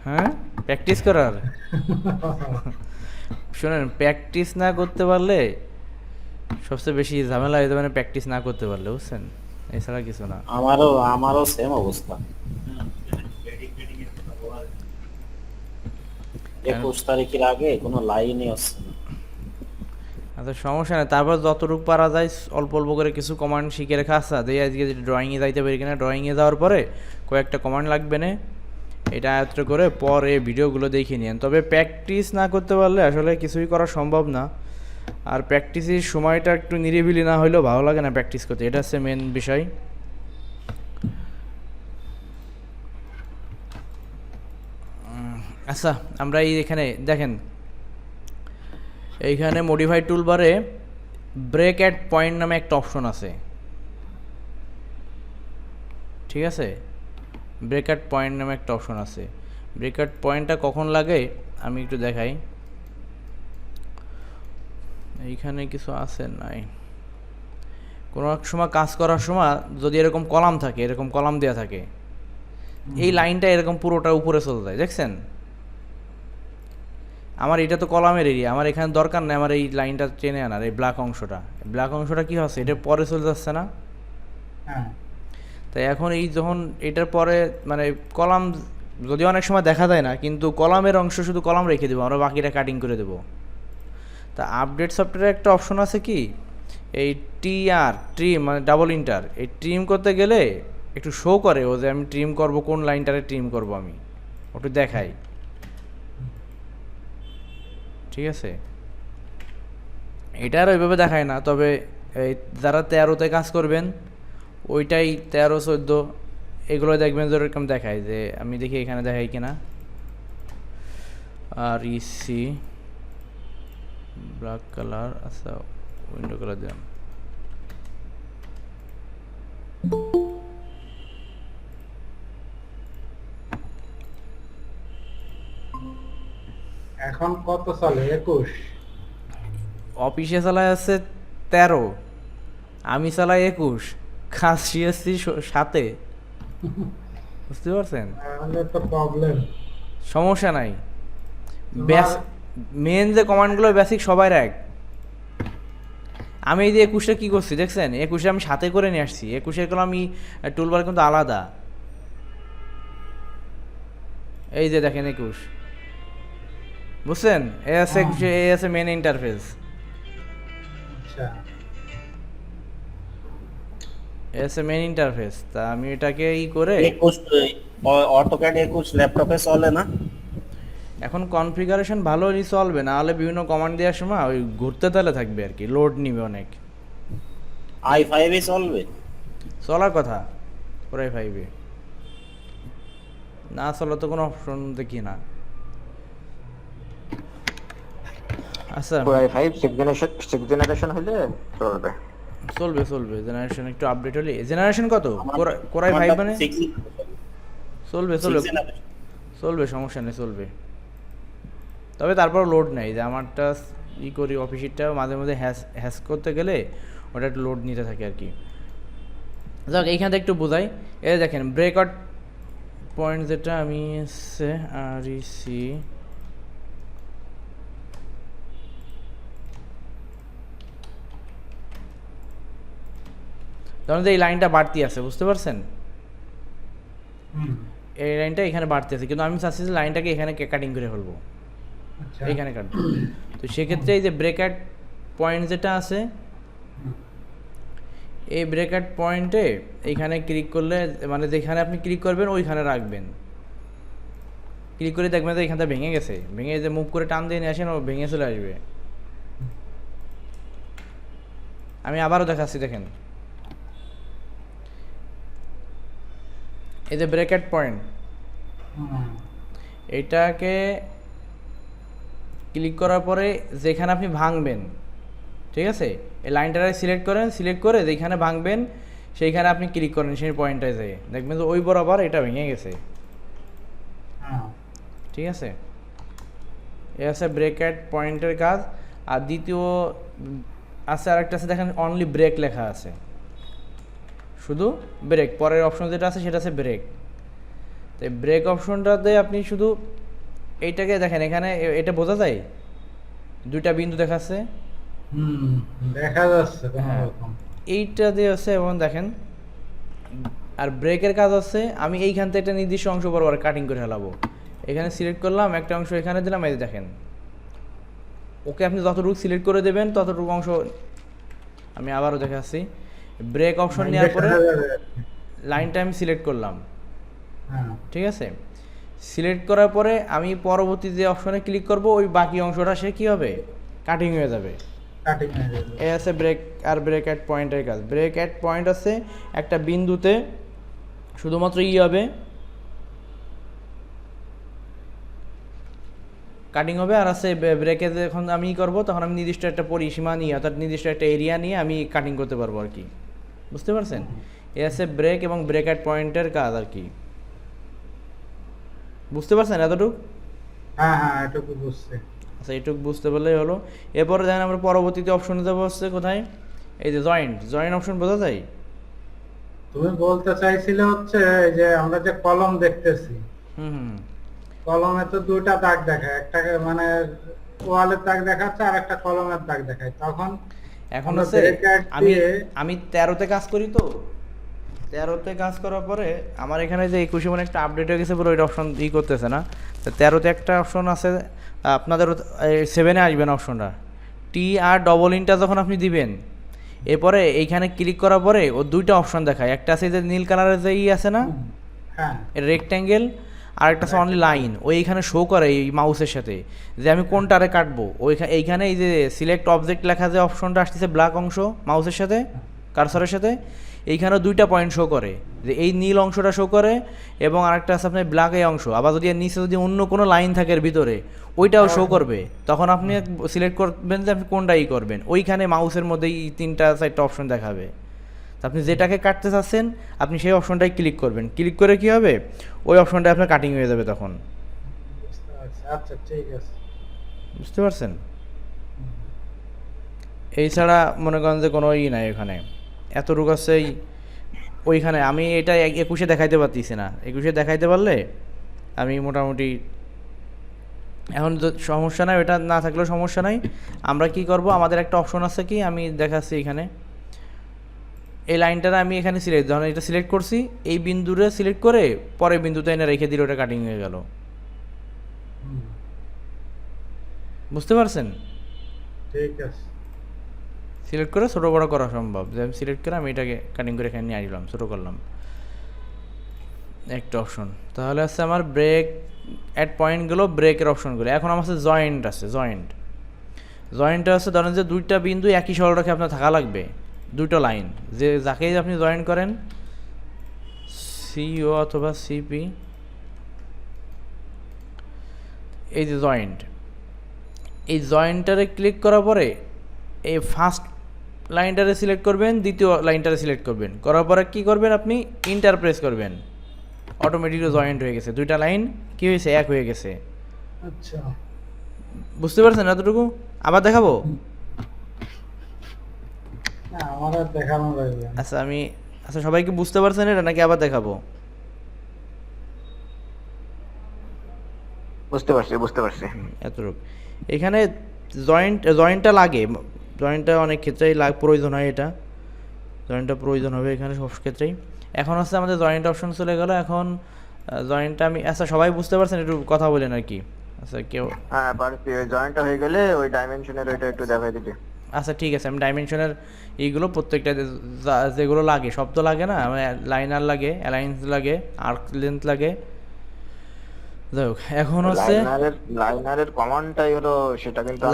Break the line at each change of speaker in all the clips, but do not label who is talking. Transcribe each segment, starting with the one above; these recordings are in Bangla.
হ্যাঁ, প্র্যাকটিস করার। শোনেন, প্র্যাকটিস না করতে পারলে সবচেয়ে বেশি ঝামেলা হয়ে যাবে, মানে প্র্যাকটিস না করতে পারলে, বুঝছেন? এছাড়া কিছু না।
আমারও সেম অবস্থা।
কারণ
21 তারিখের আগে কোনো লাইনই আসছে না।
আচ্ছা, সমস্যা নেই, তারপর যতটুকু পারা যায় অল্প অল্প করে কিছু কমান্ড শিখে রেখা আছে, দিয়ে আজকে ড্রয়িংয়ে যাইতে পারি কিনা, ড্রয়িংয়ে যাওয়ার পরে কয়েকটা কমান্ড লাগবে না, এটা আয়ত্ত করে পরে ভিডিওগুলো দেখে নিন। তবে প্র্যাকটিস না করতে পারলে আসলে কিছুই করা সম্ভব না। আর প্র্যাকটিসের সময়টা একটু নিরিবিলি না হলেও ভালো লাগে না প্র্যাকটিস করতে, এটা হচ্ছে মেন বিষয়। আচ্ছা, আমরা এই এখানে দেখেন, এইখানে মডিফাই টুলবারে ব্রেক অ্যাট পয়েন্ট নামে একটা অপশন আছে, ঠিক আছে? ব্রেক অ্যাট পয়েন্ট নামে একটা অপশন আছে। ব্রেক অ্যাট পয়েন্টটা কখন লাগে আমি একটু দেখাই। এইখানে কিছু আছে নাই, কোনো এক সময় কাজ করার সময় যদি এরকম কলাম থাকে, এরকম কলাম দেওয়া থাকে, এই লাইনটা এরকম পুরোটা উপরে চলে যায়, দেখছেন? আমার এটা তো কলামের এরিয়া, আমার এখানে দরকার নেই আমার এই লাইনটা টেনে আনার, এই ব্ল্যাক অংশটা কী হচ্ছে, এটা পরে চলে যাচ্ছে না?
হ্যাঁ,
তাই এখন এই যখন এটার পরে মানে কলাম যদি অনেক সময় দেখা যায় না, কিন্তু কলামের অংশ শুধু কলাম রেখে দেবো, আমরা বাকিটা কাটিং করে দেবো। তা আপডেট সফটওয়্যারে একটা অপশন আছে কি, এই ট্রিম মানে ডাবল ইন্টার, এই ট্রিম করতে গেলে একটু শো করে ও যে আমি ট্রিম করব, কোন লাইনটারে ট্রিম করব আমি, ওটা দেখাই, ঠিক আছে? এটা আর ওইভাবে দেখায় না, তবে এই যারা 13-তে কাজ করবেন ওইটাই 13, 14 এগুলো দেখবেন যে এরকম দেখায়, যে আমি দেখি এখানে দেখাই কিনা, আর ইসি ব্ল্যাক কালার, আচ্ছা উইন্ডো কালার দিলাম।
এখন কত চলে? 21?
অফিসে চালায় আছে 13, আমি চালাই 21, কাজ শিখেছি 7-এ, বুঝতে পারছেন?
তাহলে তো প্রবলেম।
সমস্যা নাই,
তোমার
মেন যে কমান্ডগুলো বেসিক সবাই এক। আমি এই যে 21টা কী করছি দেখছেন, 21 আমি 7-এ করে নিয়ে আসছি, 21-এর গুলো আমি টুলবার কিন্তু আলাদা, এই যে দেখেন 21, বুঝছেন? এ আছে মেন ইন্টারফেস,
আচ্ছা,
এ আছে মেন ইন্টারফেস। তা আমি এটাকে করে
21 অটোক্যাড 21 ল্যাপটপে চলে না?
এখন কনফিগারেশন ভালো হলেই চলবে, না হলে বিভিন্ন কমান্ড দেওয়ার সময় ওই ঘুরতে তালে থাকবে আর কি, লোড নিবে অনেক।
i5 এ চলবে?
চলার কথা পুরাই 5-এ, না চলা তো কোনো অপশন দেখি না। আচ্ছা,
পুরাই 6 জেনারেশন হইলে চলবে।
চলবে জেনারেশন একটু আপডেট হলে। জেনারেশন কত?
আমার
কোরাই 5
আমারটা
মানে
6
চলবে,
6 জেনারেশন।
চলবে, সমস্যা নেই, চলবে। তবে তারপর লোড নেই, যে আমারটা করি অফিসিরটা মাঝে মাঝে হ্যাশ করতে গেলে ওটা একটু লোড নিতে থাকে আর কি। যাক, এইখান থেকে একটু বোঝাই। এই দেখেন ব্রেকআউট পয়েন্ট যেটা আমি আর সি, ধরুন যে এই লাইনটা বাড়তি আছে, বুঝতে পারছেন?
হুম,
এই লাইনটা এখানে বাড়তি আছে, কিন্তু আমি চাচ্ছি যে লাইনটাকে এখানে কাটিং করে ফেলবো,
আচ্ছা,
এইখানে কাটবো। তো সেক্ষেত্রে এই যে ব্রেকআউট পয়েন্ট যেটা আছে, এই ব্রেকআউট পয়েন্টে এইখানে ক্লিক করলে, মানে যেখানে আপনি ক্লিক করবেন ওইখানে রাখবেন। ক্লিক করে দেখবেন যে এখানটা ভেঙে গেছে, ভেঙে যে মুভ করে টান দিয়ে নিয়ে আসেন, ও ভেঙে চলে আসবে। আমি আবারও দেখাচ্ছি, দেখেন এই যে ব্রেকআউট পয়েন্ট,
হুম,
এটাকে ক্লিক করার পরে যেখানে আপনি ভাঙবেন, ঠিক আছে, এই লাইনটাকে সিলেক্ট করেন, সিলেক্ট করে যেখানে ভাঙবেন সেইখানে আপনি ক্লিক করেন, সেই পয়েন্টটায় যেয়ে দেখবেন যে ওই বরাবর এটা ভেঙে গেছে,
হ্যাঁ,
ঠিক আছে? এ আছে ব্রেকআউট পয়েন্টের কাজ। আর দ্বিতীয় আছে আরেকটা আছে, দেখেন অনলি ব্রেক লেখা আছে, শুধু ব্রেক, পরের অপশন যেটা আছে সেটা আছে ব্রেক। তো ব্রেক অপশনটাতে আপনি শুধু এইটাকে দেখেন এখানে এটা বোঝা যায়, দুইটা বিন্দু দেখাচ্ছে।
হুম, দেখা যাচ্ছে কোনো
হ্যাঁ।
রকম।
এইটা দিয়ে আছে এবং দেখেন, আর ব্রেকের কাজ আছে আমি এইখান থেকে একটা নির্দিষ্ট অংশ বরাবর কাটিং করে ফেলাবো। এখানে সিলেক্ট করলাম একটা অংশ, এখানে দিলাম, এই যে দেখেন ওকে আপনি যতটুকু সিলেক্ট করে দেবেন ততটুকু অংশ। আমি আবারও দেখাচ্ছি, ব্রেক অপশন নেওয়ার পরে
দেখা যাবে।
লাইনটা আমি সিলেক্ট করলাম,
হ্যাঁ,
ঠিক আছে। সিলেক্ট করার পরে আমি পরবর্তী যে অপশনে ক্লিক করব ওই বাকি অংশটা সে কী হবে, কাটিং হয়ে যাবে।
কাটিং হয়ে যাবে।
এ আছে ব্রেক আর ব্রেক অ্যাট পয়েন্টের কাজ। ব্রেক অ্যাট পয়েন্ট আছে একটা বিন্দুতে শুধুমাত্র হবে, কাটিং হবে। আর আছে ব্রেকে যখন আমি করব তখন আমি নির্দিষ্ট একটা পরিসীমা নিয়ে, অর্থাৎ নির্দিষ্ট একটা এরিয়া নিয়ে আমি কাটিং করতে পারবো আর কি, বুঝতে পারছেন। এ আছে ব্রেক এবং ব্রেক অ্যাট পয়েন্টের কাজ আর কি, বুঝতে পারছেন এতটুকু?
হ্যাঁ হ্যাঁ, এটুকু বুঝছি।
আচ্ছা এইটুকু বুঝতে পারলেই হলো। এরপরে দেখেন আমরা পরবর্তীতে অপশনে যাবো হচ্ছে কোথায়, এই যে জয়েন্ট অপশন বোঝা যায়।
তুমি বলতে চাইছিলে হচ্ছে এই যে আমরা যে কলম দেখতেছি,
হুম হুম।
কলমে তো দুইটা দাগ দেখায়, একটা মানে ওয়ালের দাগ দেখাচ্ছে আর একটা কলমের দাগ দেখায়, তখন
এখন
আমরা
হচ্ছে
bracket
আমি
দিয়ে-
আমি 13তে কাজ করি, তো 13তে কাজ করার পরে আমার এখানে যে 21 মানে একটা আপডেট হয়ে গেছে, পুরো ওইটা অপশন করতেছে না। তো 13তে একটা অপশন আছে, আপনাদের 7-এ আসবে না অপশনটা, TR যখন আপনি দিবেন, এরপরে এইখানে ক্লিক করার পরে ও দুইটা অপশন দেখায়, একটা আছে যে নীল কালারের যে আছে না,
হ্যাঁ
রেক্ট্যাঙ্গেল, আর একটা আছে অনলি লাইন, ওই এইখানে শো করে এই মাউসের সাথে যে আমি কোনটারে কাটবো। এইখানে এই যে সিলেক্ট অবজেক্ট লেখা যে অপশনটা আসতেছে ব্ল্যাক অংশ মাউসের সাথে, কারসরের সাথে, এইখানেও দুইটা পয়েন্ট শো করে, যে এই নীল অংশটা শো করে এবং আরেকটা আছে আপনার ব্ল্যাক এই অংশ। আবার যদি এর নিচে যদি অন্য কোনো লাইন থাকে এর ভিতরে, ওইটাও শো করবে। তখন আপনি সিলেক্ট করবেন যে আপনি কোনটাই করবেন, ওইখানে মাউসের মধ্যে এই 3-4টা অপশন দেখাবে। তো আপনি যেটাকে কাটতে চাচ্ছেন আপনি সেই অপশনটাই ক্লিক করবেন, ক্লিক করে কি হবে, ওই অপশনটা আপনার কাটিং হয়ে যাবে তখন,
বুঝতে পারছি। আচ্ছা ঠিক আছে।
বুঝতে পারছেন। এই ছাড়া মনে করেন যে কোনো নাই এখানে, এতটুকু আছে ওইখানে। আমি এটা 21-এ দেখাইতে পারতেছি না, 21-এ দেখাইতে পারলে আমি মোটামুটি, এখন সমস্যা নাই, ওটা না থাকলেও সমস্যা নাই। আমরা কি করব, আমাদের একটা অপশন আছে কি, আমি দেখাচ্ছি এখানে, এই লাইনটা আমি এখানে সিলেক্ট, যখন এটা সিলেক্ট করছি এই বিন্দুরে সিলেক্ট করে পরের বিন্দুতে এনে রেখে দিলে ওটা কাটিং হয়ে গেল,
হুম,
বুঝতে পারছেন।
ঠিক আছে।
সিলেক্ট করে ছোটো বড়ো করা সম্ভব, যে আমি সিলেক্ট করে আমি এটাকে কাটিং করে এখানে নিয়ে আসলাম, ছোটো করলাম একটা অপশন। তাহলে আছে আমার ব্রেক অ্যাট পয়েন্টগুলো, ব্রেকের অপশনগুলো। এখন আমার কাছে জয়েন্ট আছে, জয়েন্টটা আছে, ধরেন যে দুইটা বিন্দু একই সরলরেখায় আপনার থাকা লাগবে, দুটো লাইন, যে যাকেই আপনি জয়েন করেন, সিও অথবা সিপি, এই যে জয়েন্ট, এই জয়েন্টটারে ক্লিক করার পরে এই ফার্স্ট লাইনটারে সিলেক্ট করবেন, দ্বিতীয় লাইনটারে সিলেক্ট করবেন, করার পরে কী করবেন, আপনি ইন্টার প্রেস করবেন, অটোমেটিকলি জয়েন্ট হয়ে গেছে, দুইটা লাইন কী হয়েছে, এক হয়ে গেছে।
আচ্ছা,
বুঝতে পারছেন এতটুকু? আবার দেখাবো?
না আমার আর দেখানো লাগবে না।
আচ্ছা সবাইকে বুঝতে পারছেন এটা, নাকি আবার দেখাবো?
বুঝতে পারছি।
এতটুকু এখানে জয়েন্টটা লাগে, জয়েন্টটা অনেক ক্ষেত্রেই প্রয়োজন হয়, এটা জয়েন্টটা প্রয়োজন হবে এখানে সব ক্ষেত্রেই। এখন হচ্ছে আমাদের জয়েন্ট অপশন চলে গেল। এখন জয়েন্টটা আমি, আচ্ছা সবাই বুঝতে পারছেন, একটু কথা বলেন আর কি। আচ্ছা কেউ,
হ্যাঁ পারছি, ওই জয়েন্টটা হয়ে গেলে ওই ডাইমেনশনের ওইটা একটু দেখাই দিতে।
আচ্ছা ঠিক আছে, আমি ডাইমেনশনের এইগুলো প্রত্যেকটা যেগুলো লাগে সব তো লাগে না, মানে লাইনার লাগে, অ্যালাইন্স লাগে, আর্ক লেন্থ লাগে। যাই হোক এখন হচ্ছে
লাইনারের কমান্ডটাই হলো সেটা, কিন্তু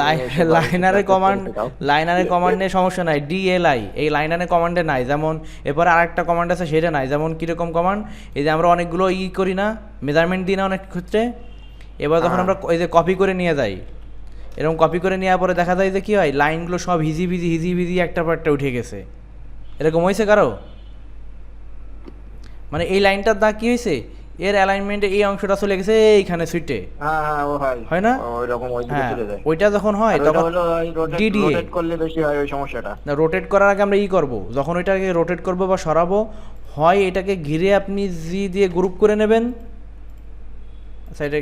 লাইনারের কমান্ড নিয়ে সমস্যা নাই, DLI এই লাইনারের কমান্ডে নাই। যেমন এরপরে আরেকটা কমান্ড আছে সেটা নাই। যেমন কীরকম কমান্ড, এই যে আমরা অনেকগুলো করি না, মেজারমেন্ট দিই না অনেক ক্ষেত্রে, এবার যখন আমরা এই যে কপি করে নিয়ে যাই, এরকম কপি করে নেওয়ার পরে দেখা যায় যে কী হয়, লাইনগুলো সব হিজিবিজি একটা পর একটা উঠে গেছে। এরকম হয়েছে কারো? মানে এই লাইনটার দাগ কী হয়েছে, এর অ্যালাইনমেন্টে এই অংশটা চলে গেছে এইখানে সুইটে, হয় না? হ্যাঁ, ওইটা যখন হয় তখন
রোটেট করলে বেশি হয় ওই সমস্যাটা।
না, রোটেট করার আগে আমরা করব, যখন ওইটাকে রোটেট করব বা সরাবো, হয় এটাকে ঘিরে আপনি জি দিয়ে গ্রুপ করে নেবেন। আচ্ছা এটা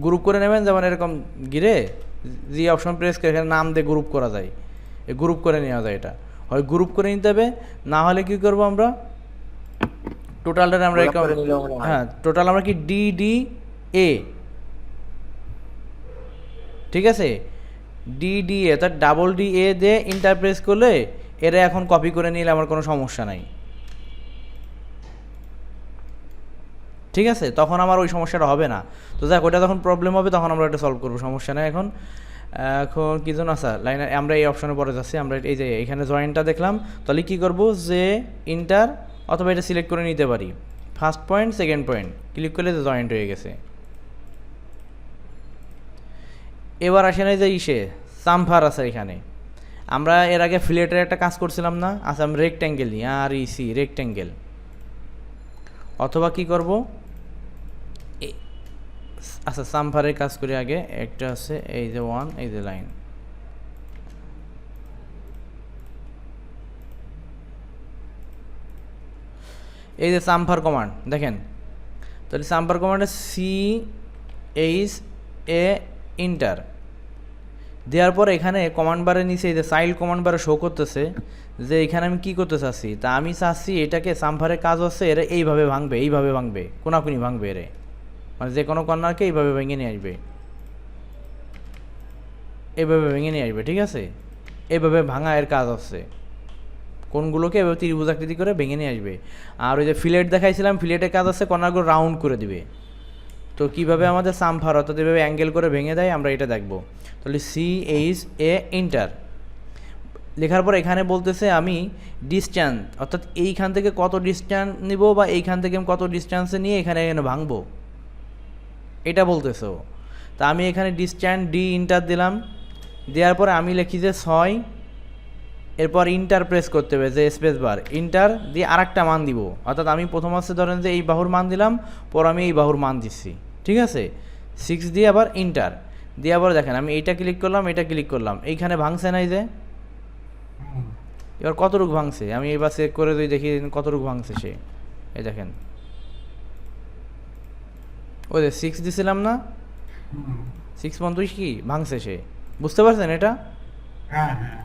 গ্রুপ করে নেবেন, যেমন এরকম গিরে জি অপশন প্রেস করে এখানে নাম দিয়ে গ্রুপ করা যায়, এই গ্রুপ করে নেওয়া যায়। এটা হয় গ্রুপ করে নিতে হবে, না হলে কি করব আমরা টোটালটা আমরা
গোলাপ করে নিলেও মনে হয়।
হ্যাঁ টোটাল আমরা কি DDA, ঠিক আছে, DDA অর্থাৎ DA দিয়ে ইন্টারপ্রেস করলে এরা এখন কপি করে নিলে আমার কোনো সমস্যা নাই, ঠিক আছে, তখন আমার ওই সমস্যাটা হবে না। তো যাক ওইটা যখন প্রবলেম হবে তখন আমরা এটা সলভ করবো, সমস্যা নেই। এখন এখন কি জন্য আচ্ছা লাইনে আমরা এই অপশনে পরে যাচ্ছি, আমরা এই যে এখানে জয়েন্টটা দেখলাম, তাহলে কি করব যে ইন্টার অথবা এটা সিলেক্ট করে নিতে পারি, first point second point click করলে যে জয়েন্ট হয়ে গেছে। এবার আসে না যে ইসে সামফার আছে এখানে, আমরা এর আগে ফিলেটের একটা কাজ করছিলাম না, আচ্ছা আমি রেক্ট্যাঙ্গেল নিই, REC রেক্ট্যাঙ্গেল, অথবা কি করব আচ্ছা সামফারের কাজ করি আগে, একটা আছে এই যে 1 এই যে লাইন, এই যে সামফার কমান্ড দেখেন, তাহলে সামফার কমান্ডে CHA ইন্টার দেওয়ার পর এখানে কমান্ড বারের নিচে এই যে চাইল্ড কমান্ড বারে শো করতেছে যে এখানে আমি কি করতে চাচ্ছি, তা আমি চাচ্ছি এটাকে সামফারের কাজ হচ্ছে এরা এইভাবে ভাঙবে, এইভাবে ভাঙবে, কোনাকুনি ভাঙবে এরে, মানে যে কোনো কর্নারকে এইভাবে ভেঙে নিয়ে আসবে, এইভাবে ভেঙে নিয়ে আসবে, ঠিক আছে, এইভাবে ভাঙা এর কাজ হচ্ছে, কোনগুলোকে এভাবে ত্রিভুজ আকৃতি করে ভেঙে নিয়ে আসবে। আর ওই যে ফিলেট দেখাইছিলাম, ফিলেটের কাজ আছে কর্নারগুলো রাউন্ড করে দিবে। তো কীভাবে আমাদের সামফার অর্থাৎ এভাবে অ্যাঙ্গেল করে ভেঙে দেয় আমরা এটা দেখব। তাহলে CHA ইন্টার লেখার পর এখানে বলতেছে আমি ডিস্ট্যান্স অর্থাৎ এইখান থেকে কত ডিস্ট্যান্স নিব বা এইখান থেকে আমি কত ডিস্ট্যান্সে নিয়ে এখানে ভাঙবো এটা বলতেছে। তা আমি এখানে ডিস্ট্যান্স ডি ইন্টার দিলাম, দেওয়ার পরে আমি লিখি যে 6, এরপর ইন্টার প্রেস করতে হবে যে স্পেস বার, ইন্টার দিয়ে আরেকটা মান দিব, অর্থাৎ আমি প্রথম আসছে ধরেন যে এই বাহুর মান দিলাম, পর আমি এই বাহুর মান দিচ্ছি, ঠিক আছে, 6 দিয়ে আবার ইন্টার দিয়ে আবার দেখেন আমি এইটা ক্লিক করলাম, এটা ক্লিক করলাম, এইখানে ভাঙছে নাই যে, এবার কতটুকু ভাঙছে আমি এবার চেক করে যদি দেখি কতটুকু ভাঙছে সে, এই দেখেন ওই যে 6 দিছিলাম না, 6 পর্যন্ত কি ভাঙছে সে, বুঝতে পারছেন এটা?
হ্যাঁ হ্যাঁ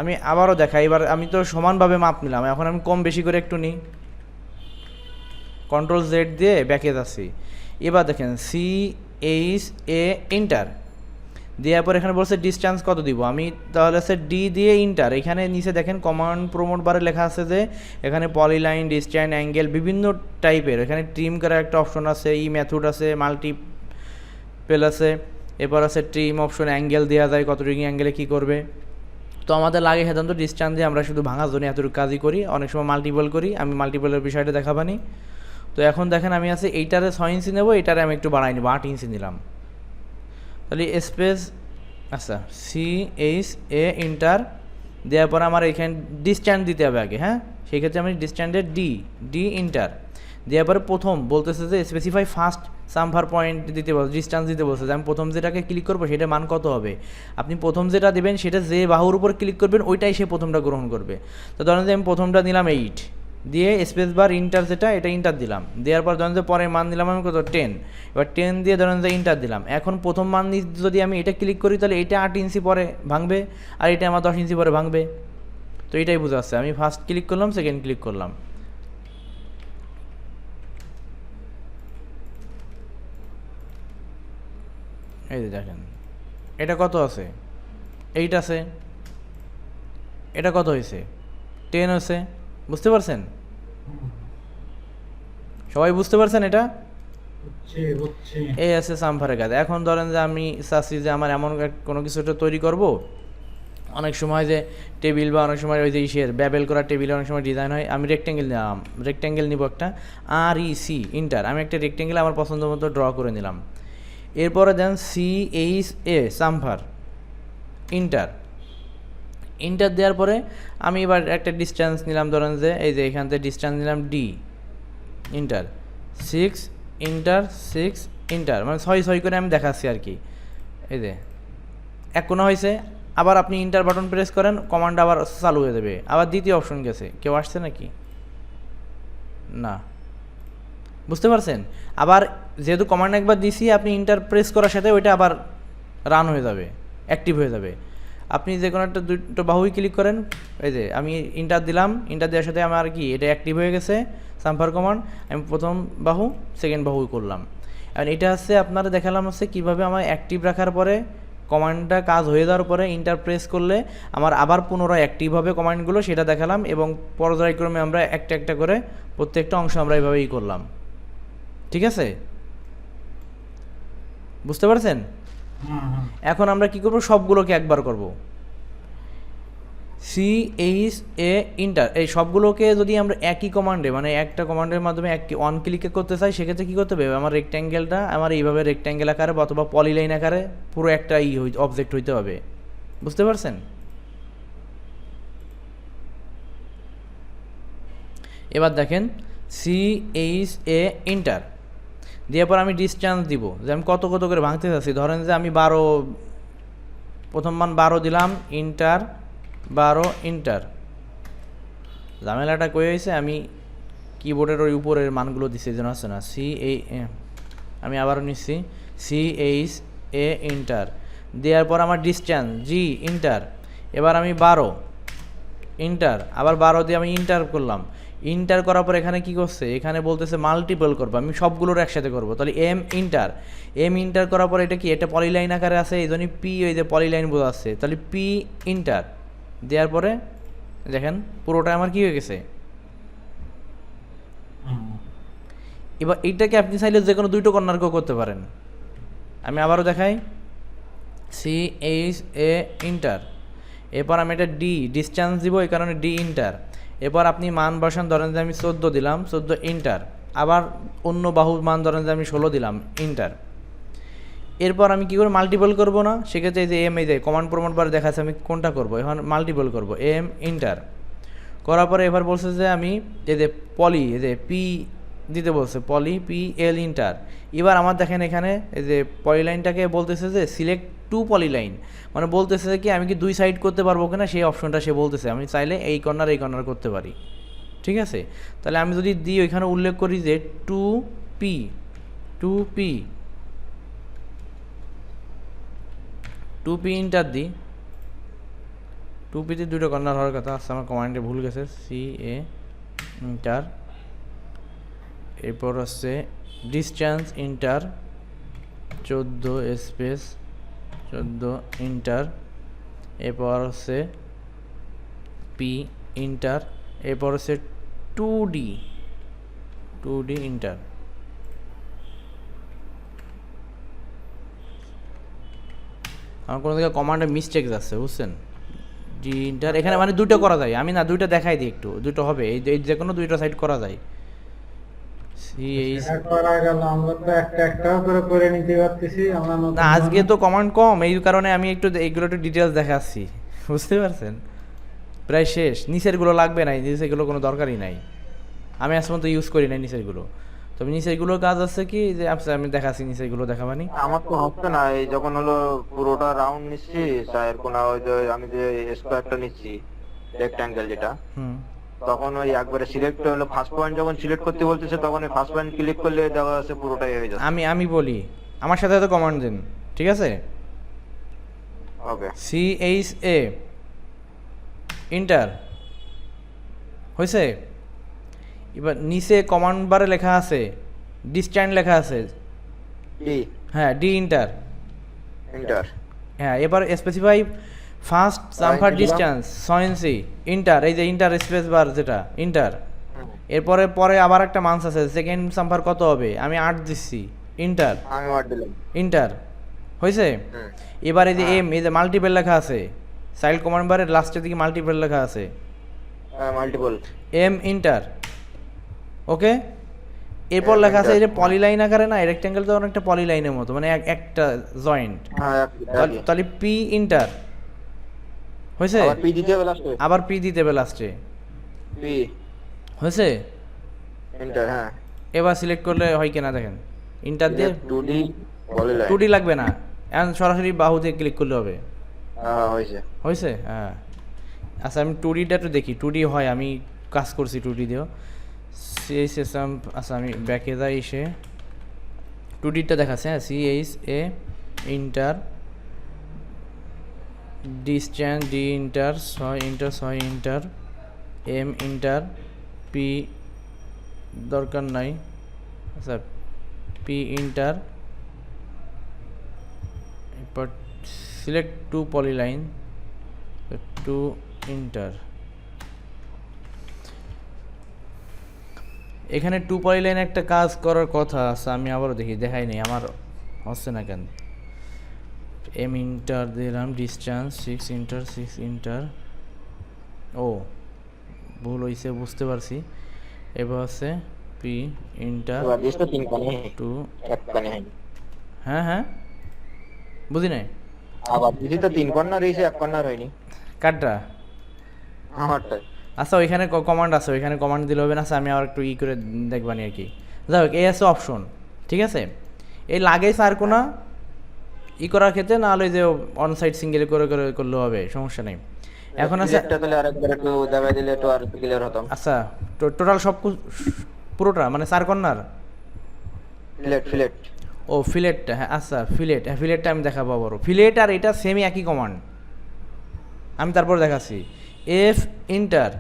আমি আবারও দেখাই, এবার আমি তো সমানভাবে মাপ নিলাম, এখন আমি কম বেশি করে একটু নিই, Ctrl Z দিয়ে ব্যাকে যাচ্ছি। এবার দেখেন CHA ইন্টার দেওয়ার পর এখানে বলছে ডিস্ট্যান্স কত দিব, আমি তাহলে আছে ডি দিয়ে ইন্টার, এখানে নিচে দেখেন কমান্ড প্রমোট বারে লেখা আছে যে এখানে পলিলাইন ডিস্ট্যান্স অ্যাঙ্গেল বিভিন্ন টাইপের, এখানে ট্রিম করার একটা অপশন আছে, মেথড আছে, মাল্টিপেল আছে, এরপর আছে ট্রিম অপশন, অ্যাঙ্গেল দেওয়া যায় কত ডিগ্রি অ্যাঙ্গেলে কী করবে। তো আমাদের লাগে সাধারণত ডিস্ট্যান্স দিয়ে আমরা শুধু ভাঙার জন্য এতটুকু কাজই করি, অনেক সময় মাল্টিপল করি, আমি মাল্টিপলের বিষয়টা দেখাবানি। তো এখন দেখেন আমি আছে এইটারে 6 ইঞ্চি নেবো, এইটারে আমি একটু বাড়াই নেবো, 8 ইঞ্চি নিলাম, তাহলে স্পেস আচ্ছা CHA ইন্টার দেওয়ার পর আমার এখানে ডিস্ট্যান্স দিতে হবে আগে, হ্যাঁ সেক্ষেত্রে আমি ডিস্ট্যান্সের ডি ইন্টার দেওয়ার পরে প্রথম বলতেছে যে স্পেসিফাই ফার্স্ট সামফার পয়েন্ট দিতে বলছে, ডিস্ট্যান্স দিতে বলছে যে আমি প্রথম যেটাকে ক্লিক করবো সেটা মান কত হবে, আপনি প্রথম যেটা দেবেন সেটা যে বাহুর উপর ক্লিক করবেন ওইটাই সে প্রথমটা গ্রহণ করবে। তো ধরেন যে আমি প্রথমটা দিলাম 8 দিয়ে স্পেস বার ইন্টার যেটা এটা ইন্টার দিলাম, দেওয়ার পর ধরেন যে পরে মান দিলাম আমি কত 10, এবার 10 দিয়ে ধরেন যে ইন্টার দিলাম, এখন প্রথম মান যদি আমি এটা ক্লিক করি তাহলে এটা 8 ইঞ্চি পরে ভাঙবে আর এটা আমার 10 ইঞ্চি পরে ভাঙবে। তো এটাই বোঝা যাচ্ছে, আমি ফার্স্ট ক্লিক করলাম, সেকেন্ড ক্লিক করলাম, এই যে দেখেন এটা কত আছে, 8 আছে, এটা কত হয়েছে 10 হয়েছে, বুঝতে পারছেন? সবাই বুঝতে পারছেন এটা? এই আছে সামফারের কাজ। এখন ধরেন যে আমি চাচ্ছি যে আমার এমন কোনো কিছু একটা তৈরি করব, অনেক সময় যে টেবিল বা অনেক সময় ওই যে ইসের ব্যাবেল করা টেবিল অনেক সময় ডিজাইন হয়, আমি রেক্ট্যাঙ্গেল নিব একটা, REC ইন্টার, আমি একটা রেক্ট্যাঙ্গেল আমার পছন্দ মতো ড্র করে নিলাম। এরপরে দেন CHA সামফার ইন্টার দেওয়ার পরে আমি এবার একটা ডিস্ট্যান্স নিলাম, ধরেন যে এই যে এখান থেকে ডিস্ট্যান্স নিলাম ডি ইন্টার 6 ইন্টার 6 ইন্টার, মানে 6 করে আমি দেখাচ্ছি আর কি, এই যে এক কোণা হয়েছে। আবার আপনি ইন্টার বাটন প্রেস করেন, কমান্ড আবার চালু হয়ে যাবে, আবার দ্বিতীয় অপশন গেছে, কেউ আসছে নাকি না, বুঝতে পারছেন? আবার যেহেতু কমান্ড একবার দিছি, আপনি ইন্টার প্রেস করার সাথে ওইটা আবার রান হয়ে যাবে, অ্যাক্টিভ হয়ে যাবে। আপনি যে কোনো একটা দুটো বাহুই ক্লিক করেন, এই যে আমি ইন্টার দিলাম, ইন্টার দেওয়ার সাথে আমার কি এটা অ্যাক্টিভ হয়ে গেছে সাম্পার কমান্ড। আমি প্রথম বাহু সেকেন্ড বাহু করলাম। আর এটা হচ্ছে আপনারা দেখালাম হচ্ছে কীভাবে আমার অ্যাক্টিভ রাখার পরে কমান্ডটা কাজ হয়ে যাওয়ার পরে ইন্টার প্রেস করলে আমার আবার পুনরায় অ্যাক্টিভ হবে কমান্ডগুলো, সেটা দেখালাম। এবং পর্যায়ক্রমে আমরা একটা একটা করে প্রত্যেকটা অংশ আমরা এইভাবেই করলাম। ঠিক আছে, বুঝতে পারছেন? এখন আমরা কি করব, সবগুলোকে একবার করব। CHA ইন্টার, এই সবগুলোকে যদি আমরা একই কমান্ডে মানে একটা কমান্ডের মাধ্যমে ওয়ান ক্লিকে করতে চাই, সেক্ষেত্রে কী করতে হবে, আমার রেক্ট্যাঙ্গেলটা আমার এইভাবে রেক্ট্যাঙ্গেল আকারে অথবা পলিলাইন আকারে পুরো একটা অবজেক্ট হইতে হবে। বুঝতে পারছেন? এবার দেখেন CHA ইন্টার দেওয়ার পর আমি ডিসটেন্স দিব, যে আমি কত কত করে ভাঙতে চাচ্ছি। ধরেন যে আমি 12, প্রথম মান 12 দিলাম, ইন্টার 12 ইন্টার। ঝামেলাটা কই হয়েছে, আমি কিবোর্ডের ওই উপরের মানগুলো দিচ্ছি যেন আছে না। আমি আবারও নিচ্ছি CHA ইন্টার দেওয়ার পর আমার ডিসটেন্স G ইন্টার। এবার আমি 12 ইন্টার, আবার 12 দিয়ে আমি ইন্টার করলাম। ইন্টার করার পর এখানে কি করছে, এখানে বলতেছে মাল্টিপল করবো, আমি সবগুলোর একসাথে করবো। তাহলে এম ইন্টার করার পর এটা কি, এটা পলিলাইন আকারে আছে, এই জন্যই পি, ওই যে পলিলাইন বোঝাচ্ছে। তাহলে পি ইন্টার দেওয়ার পরে দেখেন পুরোটা আমার কি হয়ে গেছে। এবার এইটাকে আপনি চাইলে যে কোনো দুটো কর্নারকেও করতে পারেন। আমি আবারও দেখাই, CHA ইন্টার। এরপর আমি এটা ডিসটেন্স দিব, এই কারণে ডি ইন্টার। এরপর আপনি মান বসান, ধরেন যে আমি 14 দিলাম, 14 ইন্টার। আবার অন্য বাহুর মান ধরেন যে আমি 16 দিলাম, ইন্টার। এরপর আমি কী করে মাল্টিপল করবো না, সেক্ষেত্রে এই যে এম, এই যে কমান্ড প্রমাণ বার দেখাচ্ছে আমি কোনটা করবো, এখন মাল্টিপল করবো, এম ইন্টার করার পরে এবার বলছে যে আমি এই যে পলি, এই যে পি দিতে বলছে, পলি পি এল ইন্টার। এবার আমার দেখেন এখানে এই যে পলিলাইনটাকে বলতেছে যে সিলেক্ট টু পলিলাইন, মানে বলতেছে যে কি আমি কি দুই সাইড করতে পারবো কিনা সেই অপশনটা সে বলতেছে। আমি চাইলে এই কর্নার করতে পারি। ঠিক আছে, তাহলে আমি যদি দিই ওইখানে উল্লেখ করি যে টু পি ইন্টার দিই, 2P তে দুটো কর্নার হওয়ার কথা আছে, আমার কমান্ডে ভুল গেছে। CA ইন্টার, এরপর হচ্ছে ডিসটেন্স ইন্টার 14 স্পেস 14 ইন্টার। এরপর হচ্ছে পি ইন্টার। এরপর হচ্ছে 2D ইন্টার। আমার কোনো জায়গায় কমান্ডে মিস্টেক যাচ্ছে, বুঝছেন? জি ইন্টার এখানে মানে দুটো করা যায়, আমি না দুটো দেখাই দিই একটু, দুটো হবে, এই যে কোনো দুইটা সাইড করা যায়। না আজকে তো কমান্ড কম, এই কারণে আমি একটু এইগুলো একটু ডিটেলস দেখাচ্ছি, বুঝতে পারছেন? প্রায় শেষ, নিচেরগুলো লাগবে না, নিচেরগুলো কোনো দরকারই নাই, আমি আজ পর্যন্ত ইউজ করি নাই নিচেরগুলো। তবে নিচেরগুলোর কাজ আছে কি যে আমি দেখাচ্ছি, নিচেরগুলো দেখাবানি।
আমার তো হচ্ছে না, এই যখন হলো পুরোটা রাউন্ড নিচ্ছি, স্যার কোন ওই যে আমি যে স্কোয়ারটা নিচ্ছি রেক্ট্যাঙ্গেল যেটা, তখন ওই একবারে সিলেক্ট হলো ফার্স্ট পয়েন্ট, যখন সিলেক্ট করতে বলতেছে তখন ওই ফার্স্ট পয়েন্ট ক্লিক করলে দেখা যাচ্ছে পুরোটাই হয়ে যাচ্ছে।
আমি বলি, আমার সাথে সাথে কমান্ড দিন, ঠিক আছে?
ওকে,
CHA ইন্টার হয়েছে। এবার নিচে কমান্ড বারে লেখা আছে ডিস্ট্যান্স লেখা আছে, হ্যাঁ ডি ইন্টার। হ্যাঁ, এবার স্পেসিফাই ফার্স্ট চাম্পার ডিস্টেন্স 6 ইঞ্চি ইন্টার, এই যে ইন্টার স্পেস বার যেটা ইন্টার। পরে আবার একটা মানস আছে, সেকেন্ড চাম্পার কত হবে, আমি 8 দিচ্ছি, ইন্টার।
আমি 8 দিলাম,
ইন্টার হয়েছে। এবার এই যে এম, এই যে মাল্টিপল লেখা আছে চাইল্ড কমান্ড বারের লাস্টের দিকে মাল্টিপল লেখা আছে,
মাল্টিপল
এম ইন্টার। ওকে, এরপর লেখা আছে এই যে পলিলাইন আকারে না, রেক্ট্যাঙ্গেল তো অনেকটা পলিলাইনের মতো, মানে একটা জয়েন্ট। তাহলে পি ইন্টার হয়েছে, আবার পি দিতে হবে লাস্টে, হয়েছে
ইন্টার। হ্যাঁ,
এবার সিলেক্ট করলে হয় কিনা দেখেন, ইন্টার দিয়ে 2D লাগবে না, এখন সরাসরি বাহুতে ক্লিক করলে হবে। হয়েছে, হ্যাঁ। আচ্ছা আমি 2Dটা একটু দেখি, 2D হয়, আমি কাজ করছি 2D দিয়েও। CHSM আচ্ছা আমি ব্যাকে যাই এসে 2Dটা দেখাচ্ছে হ্যাঁ CHA enter distance D enter 6 enter M enter P দরকার নাই আচ্ছা পি ইন্টার এরপর সিলেক্ট 2 পলিলাইন 2 ইন্টার এখানে 2 পলিলাইন একটা কাজ করার কথা আছে আমি আবারও দেখাই নেই আমার হচ্ছে না কেন এম ইন্টার দিলাম ডিসট্যান্স 6 ইন্টার ও ভুল হয়েছে বুঝতে পারছি এবার হচ্ছে পি ইন্টার
এবার দিস তো 3 কানে
2
এক কানে হয়নি
হ্যাঁ বুঝি নাই
আবার দিদি তো 3 কর্নার হইছে এক কর্নার হয়নি
কাটটা
আমারটা
আচ্ছা ওইখানে কমান্ড আছে ওইখানে কমান্ড দিলে হবে না আচ্ছা আমি আবার একটু করে দেখবানি আর কি যাই হোক এই আছে অপশন ঠিক আছে এই লাগে আর কোনো করার ক্ষেত্রে না হলে যে অন সাইড সিঙ্গেল করে করলে হবে সমস্যা নেই এখন আছে
একটা তাহলে আরেকবার একটু দেখাই দিলে একটু আর ক্লিয়ার হতাম
আচ্ছা টোটাল সব পুরোটা মানে 4 কর্নার
ফিলেট
ও ফিলেটটা হ্যাঁ আচ্ছা ফিলেটটা আমি দেখাবো আবারও ফিলেট আর এটা সেমই একই কমান্ড আমি তারপর দেখাচ্ছি এফ ইন্টার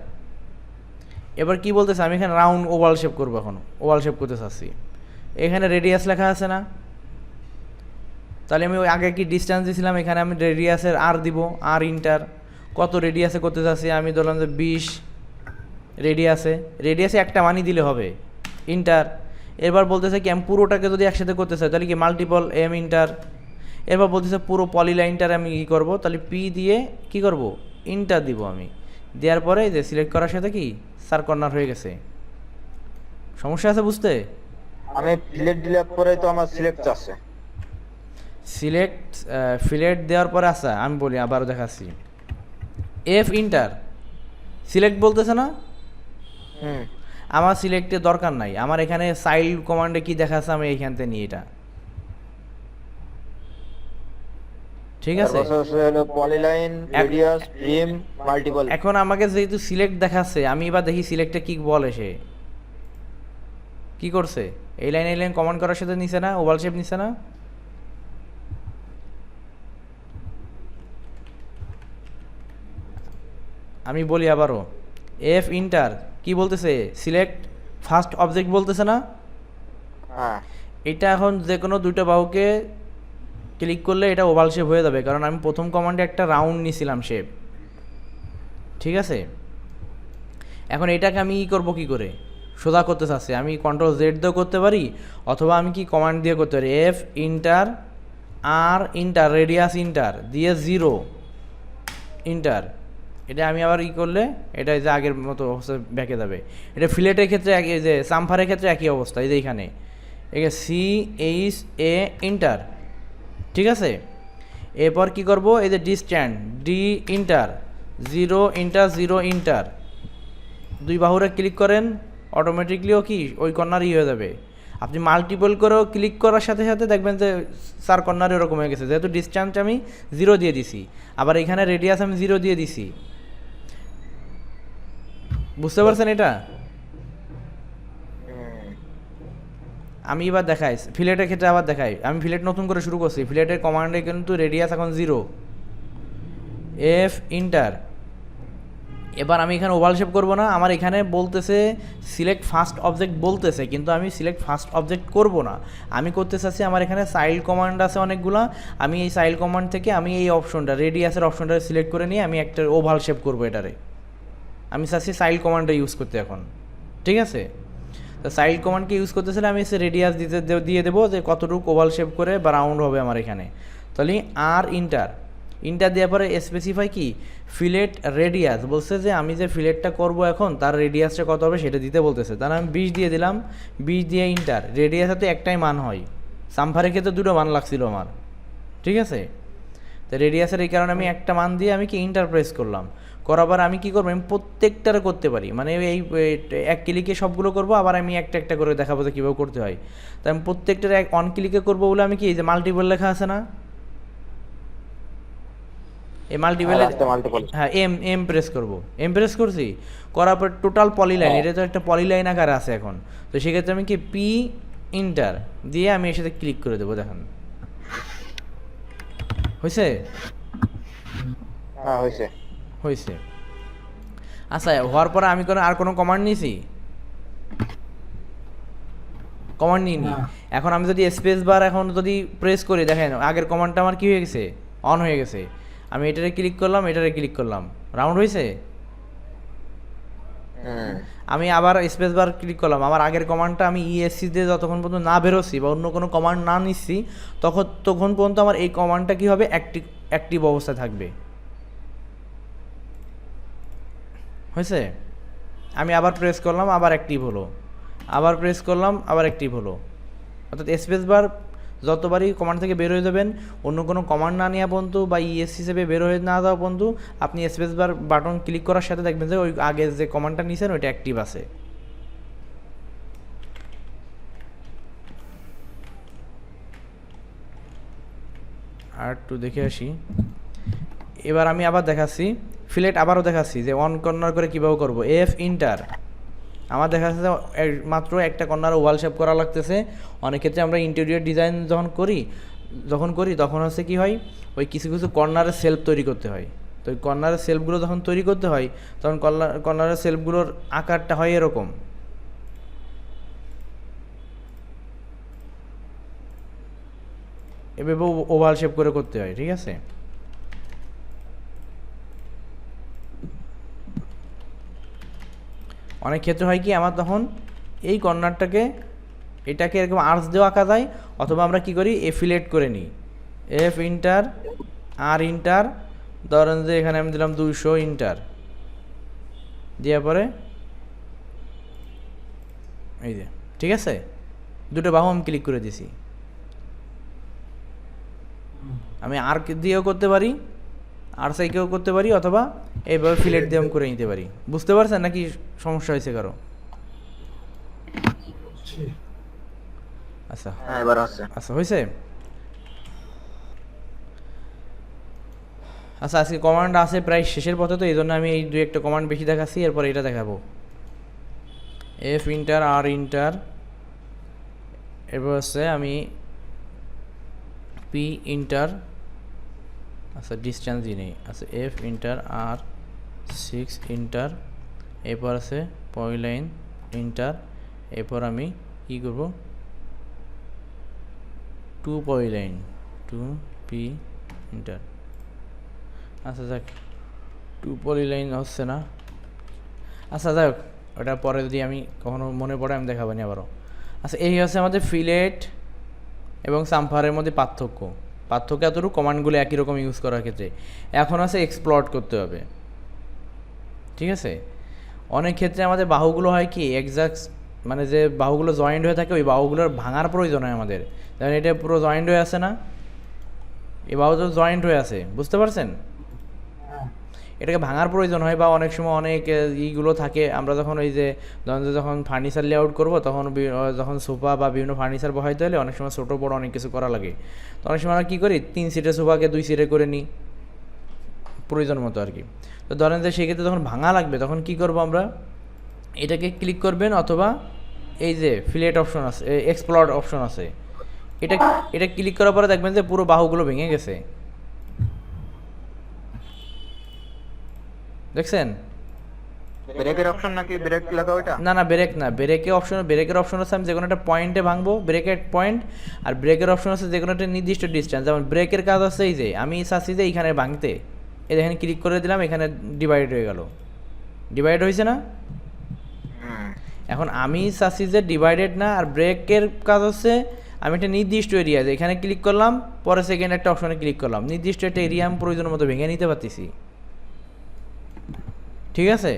এবার কি বলতেছে আমি এখানে রাউন্ড ওভাল শেপ করবো এখন ওভাল শেপ করতে চাচ্ছি এখানে রেডিয়াস লেখা আছে না তাহলে আমি ওই আগে কি ডিস্টেন্স দিয়েছিলাম এখানে আমি রেডিয়াসের আর দিব আর ইন্টার কত রেডিয়াসে করতে চাচ্ছি আমি ধরলাম যে 20 রেডিয়াসে একটা মানি দিলে হবে ইন্টার এবার বলতেছে কি আমি পুরোটাকে যদি একসাথে করতে চাই তাহলে কি মাল্টিপল এম ইন্টার এবার বলতেছে পুরো পলিলাইনটার আমি কী করবো তাহলে পি দিয়ে কি করব ইন্টার দিব আমি দেওয়ার পরে যে সিলেক্ট করার সাথে কি 4 কর্নার হয়ে গেছে সমস্যা আছে বুঝতে
আমি ফিলেট দিলে পরে তো আমার সিলেক্ট আছে
ফিলেট দেওয়ার পরে আচ্ছা আমি বলি আবারও দেখাচ্ছি এফ ইন্টার সিলেক্ট বলতেছে না আমার সিলেক্টের দরকার নাই আমার এখানে সাইড কমান্ডে কি দেখাচ্ছে আমি এইখান থেকে নিই এটা ঠিক আছে
পলিলাইন রেডিয়াস এম মাল্টিপল
এখন আমাকে যেহেতু সিলেক্ট দেখাচ্ছে আমি এবার দেখি সিলেক্টে কি বলে সে কি করছে এই লাইন কমান্ড করার সাথে নিছে না ওভাল শেপ নিছে না আমি বলি আবারও এফ ইন্টার কি বলতেছে সিলেক্ট ফার্স্ট অবজেক্ট বলতেছে না
হ্যাঁ
এটা এখন যে কোনো দুটো বাহুকে ক্লিক করলে এটা ওভাল শেপ হয়ে যাবে কারণ আমি প্রথম কমান্ডে একটা রাউন্ড নিয়েছিলাম শেপ ঠিক আছে এখন এটাকে আমি করব কি করে সোজা করতে চাচ্ছি আমি কন্ট্রোল জেড দিয়েও করতে পারি অথবা আমি কি কমান্ড দিয়ে করতে পারি এফ ইন্টার আর ইন্টার রেডিয়াস ইন্টার দিয়ে 0 ইন্টার এটা আমি আবার করলে এটা যে আগের মতো অবস্থা ব্যাকে যাবে এটা ফিলেটের ক্ষেত্রে একই যে সামফারের ক্ষেত্রে একই অবস্থা এই যে এইখানে CHA ইন্টার ঠিক আছে এরপর কি করব এই যে ডিস্ট্যান্স ডি ইন্টার 0 ইন্টার 2 বাহুরে ক্লিক করেন অটোমেটিকলিও কি ওই কর্নারই হয়ে যাবে আপনি মাল্টিপল করেও ক্লিক করার সাথে সাথে দেখবেন যে 4 কর্নার এরকম হয়ে গেছে যেহেতু ডিস্ট্যান্স আমি 0 দিয়ে দিছি আবার এখানে রেডিয়াস আমি 0 দিয়ে দিছি বুঝতে পারছেন এটা আমি এবার দেখাই ফিলেটের ক্ষেত্রে আবার দেখাই আমি ফিলেট নতুন করে শুরু করছি ফিলেটের কমান্ডে কিন্তু রেডিয়াস এখন 0 এফ ইন্টার এবার আমি এখানে ওভাল শেপ করবো না আমার এখানে বলতেছে সিলেক্ট ফার্স্ট অবজেক্ট বলতেছে কিন্তু আমি সিলেক্ট ফার্স্ট অবজেক্ট করব না আমি করতে চাচ্ছি আমার এখানে সাইল্ড কমান্ড আছে অনেকগুলো আমি এই সাইল্ড কমান্ড থেকে আমি এই অপশনটা রেডিয়াসের অপশনটা সিলেক্ট করে নিয়ে আমি একটা ওভাল শেপ করবো এটারে আমি চাচ্ছি সাইল্ড কমান্ডটা ইউজ করতে এখন ঠিক আছে তো সাইল্ড কমান্ডকে ইউজ করতেছিলাম আমি এসে রেডিয়াস দিয়ে দেবো যে কতটুকু ওভাল শেপ করে বা রাউন্ড হবে আমার এখানে তাহলে আর ইন্টার দেওয়ার পরে স্পেসিফাই কি ফিলেট রেডিয়াস বলছে যে আমি যে ফিলেটটা করব এখন তার রেডিয়াসটা কত হবে সেটা দিতে বলতেছে তাহলে আমি 20 দিয়ে দিলাম 20 দিয়ে ইন্টার রেডিয়াসে তো একটাই মান হয় সামফারের ক্ষেত্রে 2টো মান লাগছিল আমার ঠিক আছে তো রেডিয়াসের এই কারণে আমি একটা মান দিয়ে আমি কি ইন্টার প্রেস করলাম করার পর আমি কি করবো আমি প্রত্যেকটারে করতে পারি মানে এই এক ক্লিকে সবগুলো করবো আবার আমি একটা একটা করে দেখাবো যে কীভাবে করতে হয় তাই আমি প্রত্যেকটার অন ক্লিকে করবো বলে আমি কি এই যে মাল্টিপল লেখা আছে না এই মাল্টিপল,
মাল্টিপল।
হ্যাঁ এম এম প্রেস করব, এম প্রেস করছি, করার পর টোটাল পলিলাইন, এটা তো একটা পলিলাইন আকারে আছে এখন। তো সেক্ষেত্রে আমি কি পি ইন্টার দিয়ে আমি এর সাথে ক্লিক করে দেবো, দেখেন হয়েছে?
হ্যাঁ হয়েছে।
হয়েছে। আচ্ছা হওয়ার পরে আমি আর কোনো কমান্ড নিয়েছি? কমান্ড নিইনি।
না।
এখন আমি যদি স্পেস বার এখন যদি প্রেস করি, দেখেন আগের কমান্ডটা আমার কি হয়ে গেছে, অন হয়ে গেছে। আমি এটারে ক্লিক করলাম, এটারে ক্লিক করলাম, রাউন্ড হয়েছে। আমি আবার স্পেস বার ক্লিক করলাম, আমার আগের কমান্ডটা আমি ইএসসি দিয়ে যতক্ষণ পর্যন্ত না বেরোচ্ছি বা অন্য কোনো কমান্ড না নিচ্ছি, তখন পর্যন্ত আমার এই কমান্ডটা কী হবে, অ্যাক্টিভ অবস্থায় থাকবে। হয়েছে? আমি আবার প্রেস করলাম, আবার অ্যাক্টিভ হলো, আবার প্রেস করলাম, আবার অ্যাক্টিভ হলো। অর্থাৎ স্পেস বার যতবারই কমান্ড থেকে বের হয়ে যাবেন, অন্য কোনো কমান্ড না নেওয়া পর্যন্ত বা ইএসসি হিসেবে বের হয়ে না যাওয়া পর্যন্ত আপনি স্পেস বার বাটন ক্লিক করার সাথে দেখবেন যে ওই আগে যে কমান্ডটা নিয়েছেন ওইটা অ্যাক্টিভ আছে। আর একটু দেখে আসি। এবার আমি আবার দেখাচ্ছি ফিলেট, আবারও দেখাচ্ছি যে অন কর্নার করে কীভাবে করবো। এফ ইন্টার, আমার দেখা যাচ্ছে মাত্র একটা কর্নার ওয়াল শেপ করা লাগতেছে। অনেক ক্ষেত্রে আমরা ইন্টেরিয়র ডিজাইন যখন করি তখন হচ্ছে কি হয়, ওই কিছু কিছু কর্নারের সেলফ তৈরি করতে হয়। তো ওই কর্নারের সেলফগুলো যখন তৈরি করতে হয় তখন কর্নারের সেলফগুলোর আকারটা হয় এরকম। এভাবে ওভাল শেপ করে করতে হয়, ঠিক আছে? অনেক ক্ষেত্রে হয় কি, আমার তখন এই কর্নারটাকে এটাকে এরকম আর্চ দেওয়া আঁকা যায়, অথবা আমরা কি করি, এফিলেট করে নিই। এফ ইন্টার, আর ইন্টার, ধরেন যে এখানে আমি দিলাম 200 ইন্টার, দেওয়ার পরে এই যে, ঠিক আছে, দুটো বাহু আমি ক্লিক করে দিছি। আমি আর দিয়েও করতে পারি, আর সাইকেও করতে পারি, অথবা এইভাবে ফিলেট দিয়ে আমি করে নিতে পারি। বুঝতে পারছেন নাকি সমস্যা হয়েছে কারো? আচ্ছা
হ্যাঁ এবার হচ্ছে।
আচ্ছা হয়েছে। আচ্ছা আজকে কমান্ড আছে প্রায় শেষের পথে, তো এই জন্য আমি এই দুই একটা কমান্ড বেশি দেখাচ্ছি, এরপর এটা দেখাবো। এফ ইন্টার, আর ইন্টার, এরপর হচ্ছে আমি পি ইন্টার, আচ্ছা ডিস্টেন্স দিয়ে নেই, আচ্ছা এফ ইন্টার আর 6 ইন্টার, এরপর আছে পলিলাইন ইন্টার, এরপর আমি কী করব, 2 পলিলাইন 2 পি ইন্টার। আচ্ছা যাক, 2 পলিলাইন হচ্ছে না, আচ্ছা যাক ওটা পরে যদি আমি কখনো মনে পড়ে আমি দেখাবো না আবারও। আচ্ছা এই হচ্ছে আমাদের ফিলেট এবং সামফারের মধ্যে পার্থক্য এতটুকু, কমান্ডগুলো একই রকম ইউজ করার ক্ষেত্রে। এখন আছে এক্সপ্লয়েট করতে হবে, ঠিক আছে? অনেক ক্ষেত্রে আমাদের বাহুগুলো হয় কি এক্সাক্ট, মানে যে বাহুগুলো জয়েন্ট হয়ে থাকে ওই বাহুগুলোর ভাঙার প্রয়োজন হয় আমাদের। যেমন এটা পুরো জয়েন্ট হয়ে আছে না, এই বাহু তো জয়েন্ট হয়ে আছে, বুঝতে পারছেন? এটাকে ভাঙার প্রয়োজন হয়, বা অনেক সময় অনেক ইগুলো থাকে, আমরা যখন ওই যে যখন ফার্নিচার লেআউট করবো তখন যখন সোফা বা বিভিন্ন ফার্নিচার বসাইতে হলে অনেক সময় ছোটো বড়ো অনেক কিছু করা লাগে। তো অনেক সময় আমরা কী করি, 3 সিটের সোফাকে 2 সিটে করে নিই প্রয়োজন মতো আর কি। তো ধরেন যে সেক্ষেত্রে যখন ভাঙা লাগবে তখন কি করব, আমরা এটাকে ক্লিক করবেন, অথবা এই যে ফিলেট অপশন আছে, এক্সপ্লয়েট অপশন আছে, এটা ক্লিক করার পরে দেখবেন যে পুরো বাহুগুলো ভেঙে গেছে, দেখছেন?
ব্রেকের অপশন নাকি ব্রেক লাগা ওইটা?
না ব্রেক না, ব্রেকের অপশন আছে আমি যে কোনো একটা পয়েন্টে ভাঙবো, ব্রেকের পয়েন্ট। আর ব্রেকের অপশন আছে যে কোনো একটা নির্দিষ্ট ডিস্টেন্স। যেমন ব্রেকের কাজ আছে এই যে আমি চাচ্ছি যে এইখানে ভাঙতে, এই এখানে ক্লিক করে দিলাম, এখানে ডিভাইড হয়ে গেল, ডিভাইড হয়েছে না? এখন আমি চাচ্ছি যে ডিভাইডেড না, আর ব্রেকের কাজ হচ্ছে আমি একটা নির্দিষ্ট এরিয়া, এখানে ক্লিক করলাম, পরে সেকেন্ড একটা অপশনে ক্লিক করলাম, নির্দিষ্ট একটা এরিয়া আমি প্রয়োজন মতো ভেঙে নিতে পারতেছি, ঠিক আছে?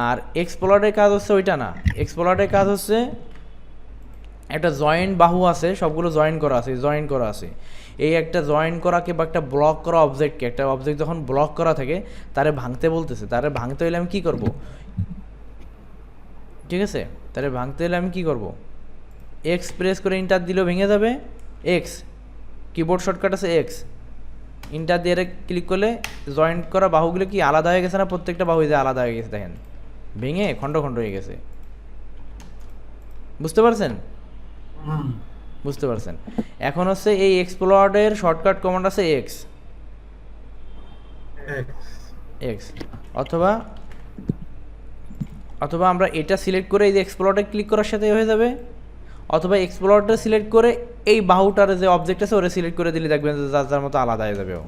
আর এক্সপ্লয়েটের কাজ হচ্ছে ওইটা না, এক্সপ্লয়েটের কাজ হচ্ছে একটা জয়েন্ট বাহু আছে, সবগুলো জয়েন করা আছে, এই একটা জয়েন করাকে বা একটা ব্লক করা অবজেক্টকে, একটা অবজেক্ট যখন ব্লক করা থাকে তারে ভাঙতে বলতেছে, তারে ভাঙতে হলে আমি কী করব, ঠিক আছে? তারে ভাঙতে হলে আমি কী করব, এক্স প্রেস করে ইন্টার দিলেও ভেঙে যাবে, এক্স কিবোর্ড শর্টকাট আছে, ইন্টার দিয়ে ক্লিক করলে জয়েন্ট করা বাহুগুলো কি আলাদা হয়ে গেছে না? প্রত্যেকটা বাহু যে আলাদা হয়ে গেছে দেখেন, ভেঙে খণ্ড খণ্ড হয়ে গেছে। বুঝতে পারছেন?
হুম।
বুঝতে পারছেন। এখন হচ্ছে এই এক্সপ্লোরের শর্টকাট কমান্ড আছে এক্স
X,
এক্স, অথবা অথবা আমরা এটা সিলেক্ট করে এই যে এক্সপ্লোরে ক্লিক করার সাথে হয়ে যাবে, অথবা এক্সপ্লোরটা সিলেক্ট করে এই বাহুটার যে অবজেক্ট আছে ওটা সিলেক্ট করে দিলে দেখবেন যে যার যার মতো আলাদা হয়ে যাবে ও।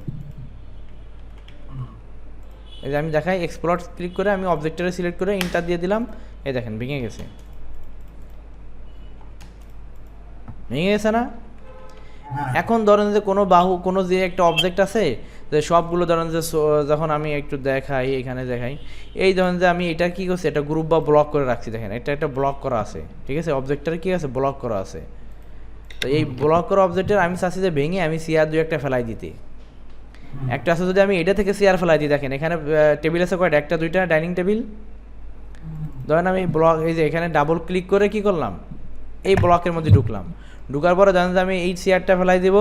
এই যে আমি দেখাই, এক্সপ্লোর ক্লিক করে আমি অবজেক্টটা সিলেক্ট করে ইন্টার দিয়ে দিলাম, এই দেখেন ভেঙে গেছে। ভেঙে গেছে না?
হ্যাঁ।
এখন ধরেন যে কোনো বাহু, কোনো যে একটা অবজেক্ট আছে, যে সবগুলো ধরেন যে যখন আমি একটু দেখাই, এখানে দেখাই, এই ধরেন যে আমি এটা কি করছি, এটা গ্রুপ বা ব্লক করে রাখছি, দেখেন এটা একটা ব্লক করা আছে, ঠিক আছে, অবজেক্টটার কি আছে, ব্লক করা আছে। তো এই ব্লক করা অবজেক্টের আমি চাচ্ছি যে ভেঙে আমি চেয়ার দুই একটা ফেলাই দিতে। একটা আছে যদি আমি এটা থেকে চেয়ার ফেলাই দিই, দেখেন এখানে টেবিল আছে কয়টা, একটা দুইটা ডাইনিং টেবিল। ধরেন আমি ব্লক, এই যে এখানে ডাবল ক্লিক করে কি করলাম, এই ব্লকের মধ্যে ঢুকলাম, ঢুকার পরে ধরেন যে আমি এই চেয়ারটা ফেলাই দিব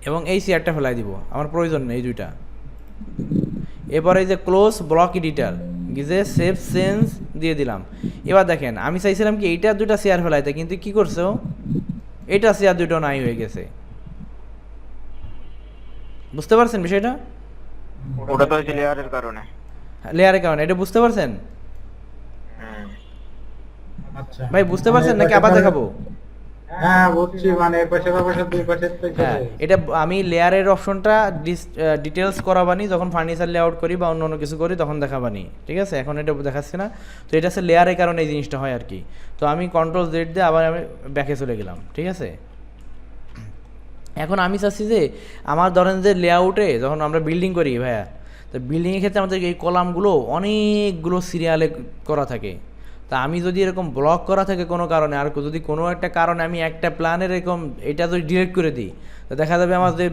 এবং এই চেয়ারটা ফেলাই দিব, আমার প্রয়োজন নেই এই দুইটা। এবার এই যে ক্লোজ ব্লক এডিটার গিয়ে সেভ চেঞ্জ দিয়ে দিলাম। এবার দেখেন আমি চাইছিলাম কি এইটা দুইটা চেয়ার ফেলাইতে, কিন্তু কি করছে ও, এটা চেয়ার দুটো নাই হয়ে গেছে। বুঝতে পারছেন বিষয়টা?
ওটা তো হচ্ছে লেয়ারের কারণে।
লেয়ারের কারণে, এটা বুঝতে পারছেন
আচ্ছা
ভাই? বুঝতে পারছেন নাকি আবার দেখাবো?
হ্যাঁ বুঝছি, মানে এর পাশে দুই পাশে
হ্যাঁ, এটা আমি লেয়ারের অপশনটা ডিটেলস করাবানি যখন ফার্নিচার লেআউট করি বা অন্য অন্য কিছু করি তখন দেখাবানি, ঠিক আছে? এখন এটা দেখাচ্ছি না। তো এটা হচ্ছে লেয়ারের কারণে এই জিনিসটা হয় আর কি। তো আমি কন্ট্রোল জেড দিয়ে আবার আমি ব্যাকে চলে গেলাম, ঠিক আছে? এখন আমি চাচ্ছি যে আমার ধরেন যে লেআউটে যখন আমরা বিল্ডিং করি ভাইয়া, তো বিল্ডিংয়ের ক্ষেত্রে আমাদের এই কলামগুলো অনেকগুলো সিরিয়ালে করা থাকে। তা আমি যদি এরকম ব্লক করা থাকে কোনো কারণে, আর যদি কোনো একটা কারণে আমি একটা প্ল্যানের এরকম এটা যদি ডিলিট করে দিই, তো দেখা যাবে আমার যে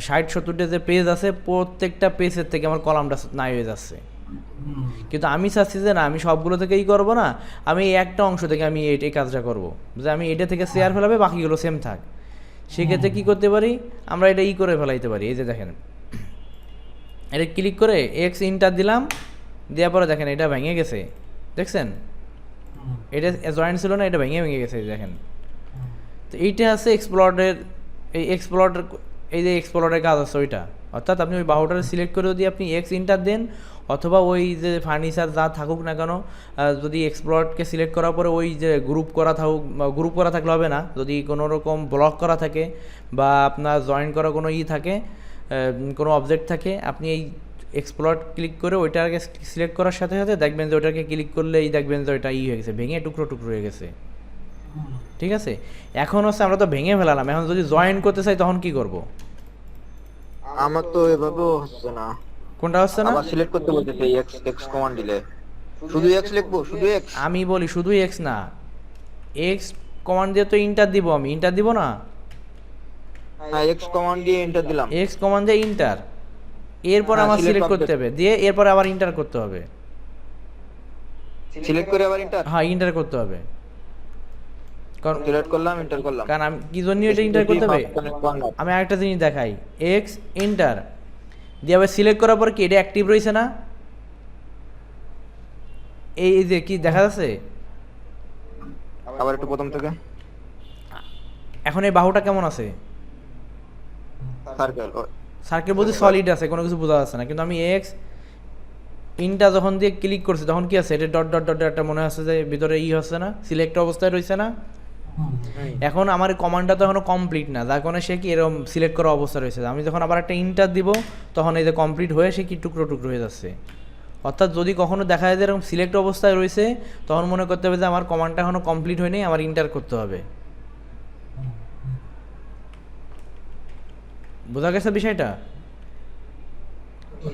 60-70টা যে পেজ আছে, প্রত্যেকটা পেজের থেকে আমার কলামটা নাই হয়ে যাচ্ছে। কিন্তু আমি চাচ্ছি যে না, আমি সবগুলো থেকেই করবো না, আমি এই একটা অংশ থেকে আমি এই কাজটা করবো, যে আমি এটা থেকে শেয়ার ফেলাবে, বাকিগুলো সেম থাক। সেক্ষেত্রে কী করতে পারি আমরা, এটা করে ফেলাইতে পারি। এই যে দেখেন, এটা ক্লিক করে এক্স ইন্টার দিলাম, দেওয়ার পরে দেখেন এটা ভেঙে গেছে, দেখছেন? এটা জয়েন্ট ছিল না, এটা ভেঙে ভেঙে গেছে, দেখেন। তো এইটা আছে এক্সপ্লোরের, এই এক্সপ্লোরের, এই যে এক্সপ্লোরের কাজ আছে ওইটা, অর্থাৎ আপনি ওই বাহুটার সিলেক্ট করে যদি আপনি এক্স ইন্টার দেন, অথবা ওই যে ফার্নিচার যা থাকুক না কেন, যদি এক্সপ্লোরকে সিলেক্ট করার পরে ওই যে গ্রুপ করা থাকুক, গ্রুপ করা থাকলে হবে না, যদি কোনো রকম ব্লক করা থাকে বা আপনার জয়েন করা কোনো থাকে, কোনো অবজেক্ট থাকে, আপনি এই এক্সপ্লোর ক্লিক করে ওইটাকে সিলেক্ট করার সাথে সাথে দেখবেন যে ওইটাকে ক্লিক করলেই দেখবেন যে ওইটা হয়ে গেছে, ভেঙে টুকরো টুকরো হয়ে গেছে, ঠিক আছে? এখন হচ্ছে আমরা তো ভেঙে ফেলালাম, এখন যদি জয়েন করতে চাই তখন কি করব?
আমার তো এভাবেও হচ্ছে না।
কোনটা হচ্ছে না?
আবার সিলেক্ট করতে বলতেছে এক্স এক্স কমান্ড দিলে। শুধু এক্স লিখবো, শুধু এক্স?
আমি বলি শুধু এক্স না, এক্স কমান্ড দিয়ে তো ইন্টার দিব, আমি ইন্টার দিব না?
হ্যাঁ, এক্স কমান্ড দিয়ে এন্টার দিলাম।
এক্স কমান্ড দিয়ে ইন্টার, এরপর আমার সিলেক্ট করতে হবে, দিয়ে এরপর আবার ইন্টার করতে হবে।
সিলেক্ট করে আবার এন্টার?
হ্যাঁ, ইন্টার করতে হবে। কারণ
সিলেক্ট করলাম, এন্টার করলাম।
কারণ আমি কি জন্য এটা ইন্টার করতে হবে, আমি আরেকটা জিনিস দেখাই, এক্স ইন্টার দিয়ে আবার সিলেক্ট করার পর কি এটা অ্যাক্টিভ রয়েছে না? এই যে কি দেখা যাচ্ছে,
আবার একটু প্রথম থেকে।
এখন এই বাহুটা কেমন আছে?
সার্কেল।
সার্কেল বলতে সলিড আছে, কোনো কিছু বোঝা যাচ্ছে না। কিন্তু আমি এক্স ইনটা যখন দিয়ে ক্লিক করছি তখন কি আছে, এটা ডট ডট ডট একটা মনে হচ্ছে যে ভিতরে হচ্ছে না, সিলেক্ট অবস্থায় রয়েছে না? এখন আমার কমান্ডটা তো এখনো কমপ্লিট না, যার কারণে সে কি এরকম সিলেক্ট করা অবস্থা রয়েছে। আমি যখন আবার একটা ইন্টার দিব তখন এই যে কমপ্লিট হয়ে সে কি টুকরো টুকরো হয়ে যাচ্ছে। অর্থাৎ যদি কখনো দেখা যায় যে এরকম সিলেক্ট অবস্থায় রয়েছে, তখন মনে করতে হবে যে আমার কমান্ডটা এখনো কমপ্লিট হয়নি, আমার ইন্টার করতে হবে। বোঝা গেছে বিষয়টা?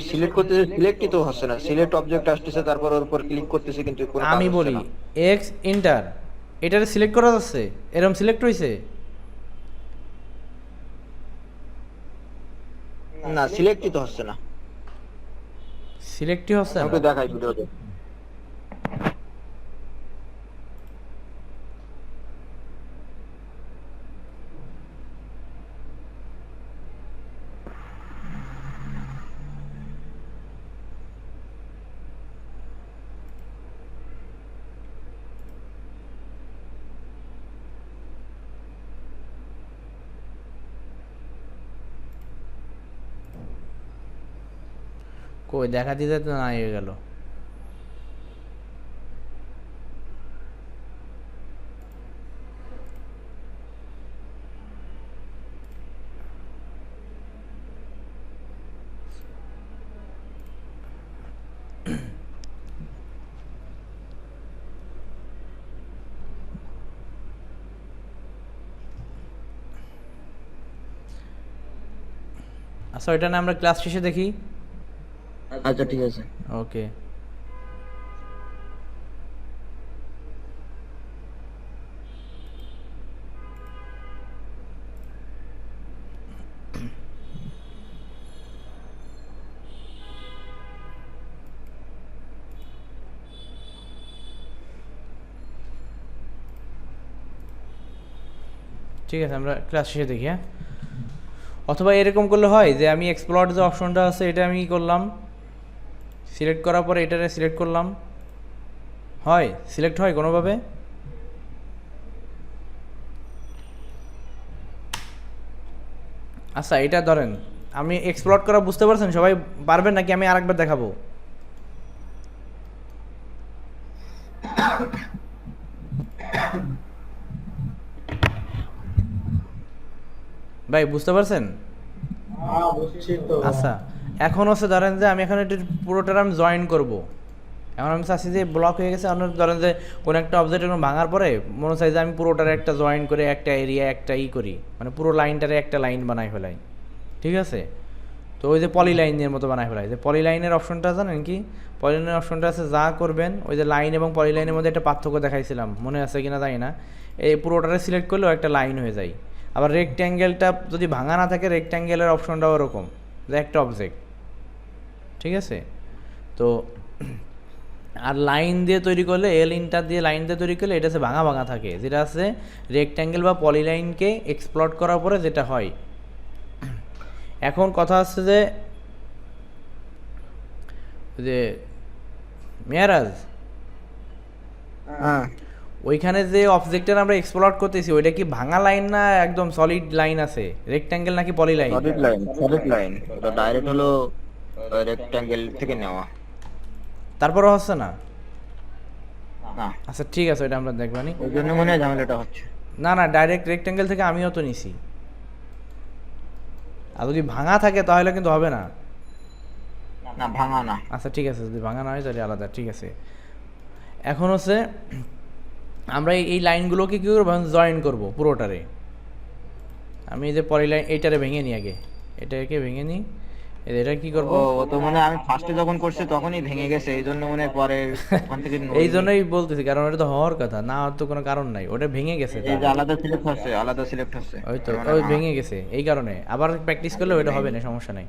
সিলেক্ট করতেছে, সিলেক্টই তো হচ্ছে না। সিলেক্ট অবজেক্ট আসতেছে, তারপর ওর উপর ক্লিক করতেছে, কিন্তু কোনো কাজ
আমি
হচ্ছে
বলি
না।
এক্স ইন্টার, এটারে সিলেক্ট করা যাচ্ছে, এরকম সিলেক্ট হয়েছে
না, সিলেক্টই তো হচ্ছে না।
সিলেক্টই হচ্ছে না।
ওকে দেখাই ভিডিওতে।
কই দেখা দিতে তো নাই হয়ে গেল। আচ্ছা এটা না আমরা ক্লাস শেষে দেখি।
আচ্ছা ঠিক আছে।
ওকে ঠিক আছে আমরা ক্লাস শেষে দেখি। হ্যাঁ, অথবা এরকম করলে হয় যে আমি এক্সপ্লোর যে অপশনটা আছে এটা আমি কি করলাম, সিলেক্ট করার পরে এটারে সিলেক্ট করলাম, হয় সিলেক্ট হয় কোনোভাবে? আচ্ছা এটা ধরেন আমি এক্সপ্লোর করা বুঝতে পারছেন সবাই? পারবেন নাকি আমি আরেকবার দেখাবো? ভাই বুঝতে পারছেন?
হ্যাঁ বুঝছি তো।
আচ্ছা এখন হচ্ছে ধরেন যে আমি এখন এটা পুরোটা আমি জয়েন করব। এখন আমি চাচ্ছি যে ব্লক হয়ে গেছে, আপনার ধরেন যে কোনো একটা অবজেক্ট এখন ভাঙার পরে মনে চাই যে আমি পুরোটার একটা জয়েন করে একটা এরিয়া একটা করি, মানে পুরো লাইনটারে একটা লাইন বানাই ফেলাই। ঠিক আছে, তো ওই যে পলি লাইনের মতো বানাই ফেলাই। যে পলি লাইনের অপশনটা জানেন কি? পলি লাইনের অপশনটা আছে, যা করবেন ওই যে লাইন এবং পলি লাইনের মধ্যে একটা পার্থক্য দেখাইছিলাম, মনে আছে কিনা জানি না। এই পুরোটারে সিলেক্ট করলেও একটা লাইন হয়ে যায়। আবার রেক্ট্যাঙ্গেলটা যদি ভাঙা না থাকে রেক্ট্যাঙ্গেলের অপশনটাও ওরকম, যে একটা অবজেক্ট। ঠিক আছে, তো আর লাইন দিয়ে তৈরি করলে এল ইন্টার দিয়ে লাইন দিয়ে তৈরি করলে এটা হচ্ছে ভাঙা ভাঙা থাকে, যেটা আছে রেক্ট্যাঙ্গেল বা পলিলাইনকে এক্সপ্লট করার পরে যেটা হয়। এখন কথা হচ্ছে যে মেয়ারাজ,
হ্যাঁ
ওইখানে যে অবজেক্টের আমরা এক্সপ্লট করতেছি ওইটা কি ভাঙা লাইন না একদম সলিড লাইন আছে? রেক্ট্যাঙ্গেল নাকি polyline?
Solid line, solid line. ওটা ডাইরেক্ট হলো রেক্ট্যাঙ্গেল থেকে নেওয়া।
তারপরও হচ্ছে না?
না,
আচ্ছা ঠিক আছে, ওইটা আমরা দেখবানি।
ওই জন্য মনে হয় ঝামেলাটা হচ্ছে।
না না, ডাইরেক্ট রেক্ট্যাঙ্গেল থেকে আমিও তো নিছি। আর যদি ভাঙা থাকে তাহলে কিন্তু হবে না।
না ভাঙা না।
আচ্ছা ঠিক আছে, যদি ভাঙা না হয় তাহলে আলাদা। ঠিক আছে, এখন হচ্ছে আমরা এই লাইনগুলোকে কী করবো, জয়েন করবো পুরোটারে। আমি এই যে পলি লাইন এইটারে ভেঙে নিই, আগে এটাকে ভেঙে নিই। এটা কি করবো,
ও তো মানে আমি ফার্স্টে যখন করছি তখনই ভেঙে গেছে, এই জন্য মনে হয় পরে ওখান থেকে
এই জন্যই বলতেছি, কারণ ওটা তো হওয়ার কথা না, হওয়ার তো কোনো কারণ নাই, ওটা ভেঙে গেছে।
এই যে আলাদা সিলেক্ট হচ্ছে, আলাদা সিলেক্ট হচ্ছে।
ওই তো ওই ভেঙে গেছে, এই কারণে আবার প্র্যাকটিস করলে ওইটা হবে না, সমস্যা নাই।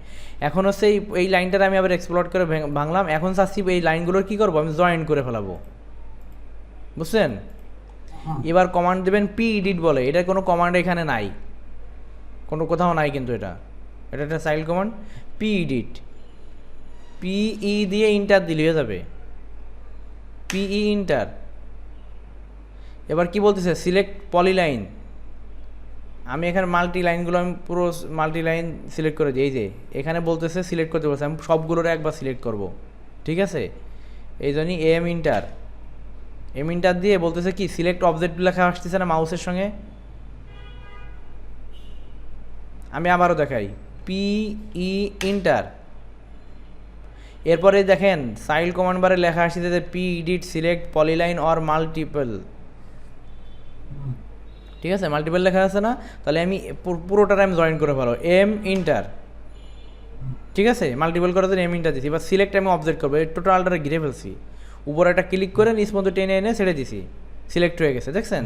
এখন হচ্ছে এই লাইনটারে আমি আবার এক্সপ্লোর করে ভাঙলাম। এখন চাচ্ছি এই লাইনগুলোর কি করবো, আমি জয়েন করে ফেলাবো। বুঝছেন? এবার কমান্ড দেবেন পি এডিট বলে, এটা কোনো কমান্ড এখানে নাই, কোনো কোথাও নাই, কিন্তু এটা একটা চাইল্ড কমান্ড পি এডিট। পিই দিয়ে ইন্টার দিলে হয়ে যাবে, পিই ইন্টার। এবার কি বলতেছে, সিলেক্ট পলিলাইন। আমি এখানে মাল্টি লাইনগুলো আমি পুরো মাল্টি লাইন সিলেক্ট করে দিই। এই যে এখানে বলতেছে সিলেক্ট করতে বলছে, আমি সবগুলোর একবার সিলেক্ট করব। ঠিক আছে, এই জন্যই এম ইন্টার দিয়ে বলতেছে কি সিলেক্ট অবজেক্ট লেখা আসতেছে না মাউসের সঙ্গে। আমি আবারও দেখাই, পিই ইন্টার। এরপরে দেখেন চাইল্ড কমান্ড বারে লেখা আসছে যে P edit select polyline or multiple. ঠিক আছে, মাল্টিপল লেখা আছে না, তাহলে আমি পুরোটার আমি জয়েন করে ফেলো এম ইন্টার। ঠিক আছে, মাল্টিপল করার জন্য এম ইন্টার দিছি। এবার সিলেক্ট আমি অবজেক্ট করবো, টোটালটা ঘিরে ফেলছি, উপরে একটা ক্লিক করে নিচ মতো টেনে এনে ছেড়ে দিছি, সিলেক্ট হয়ে গেছে। দেখছেন,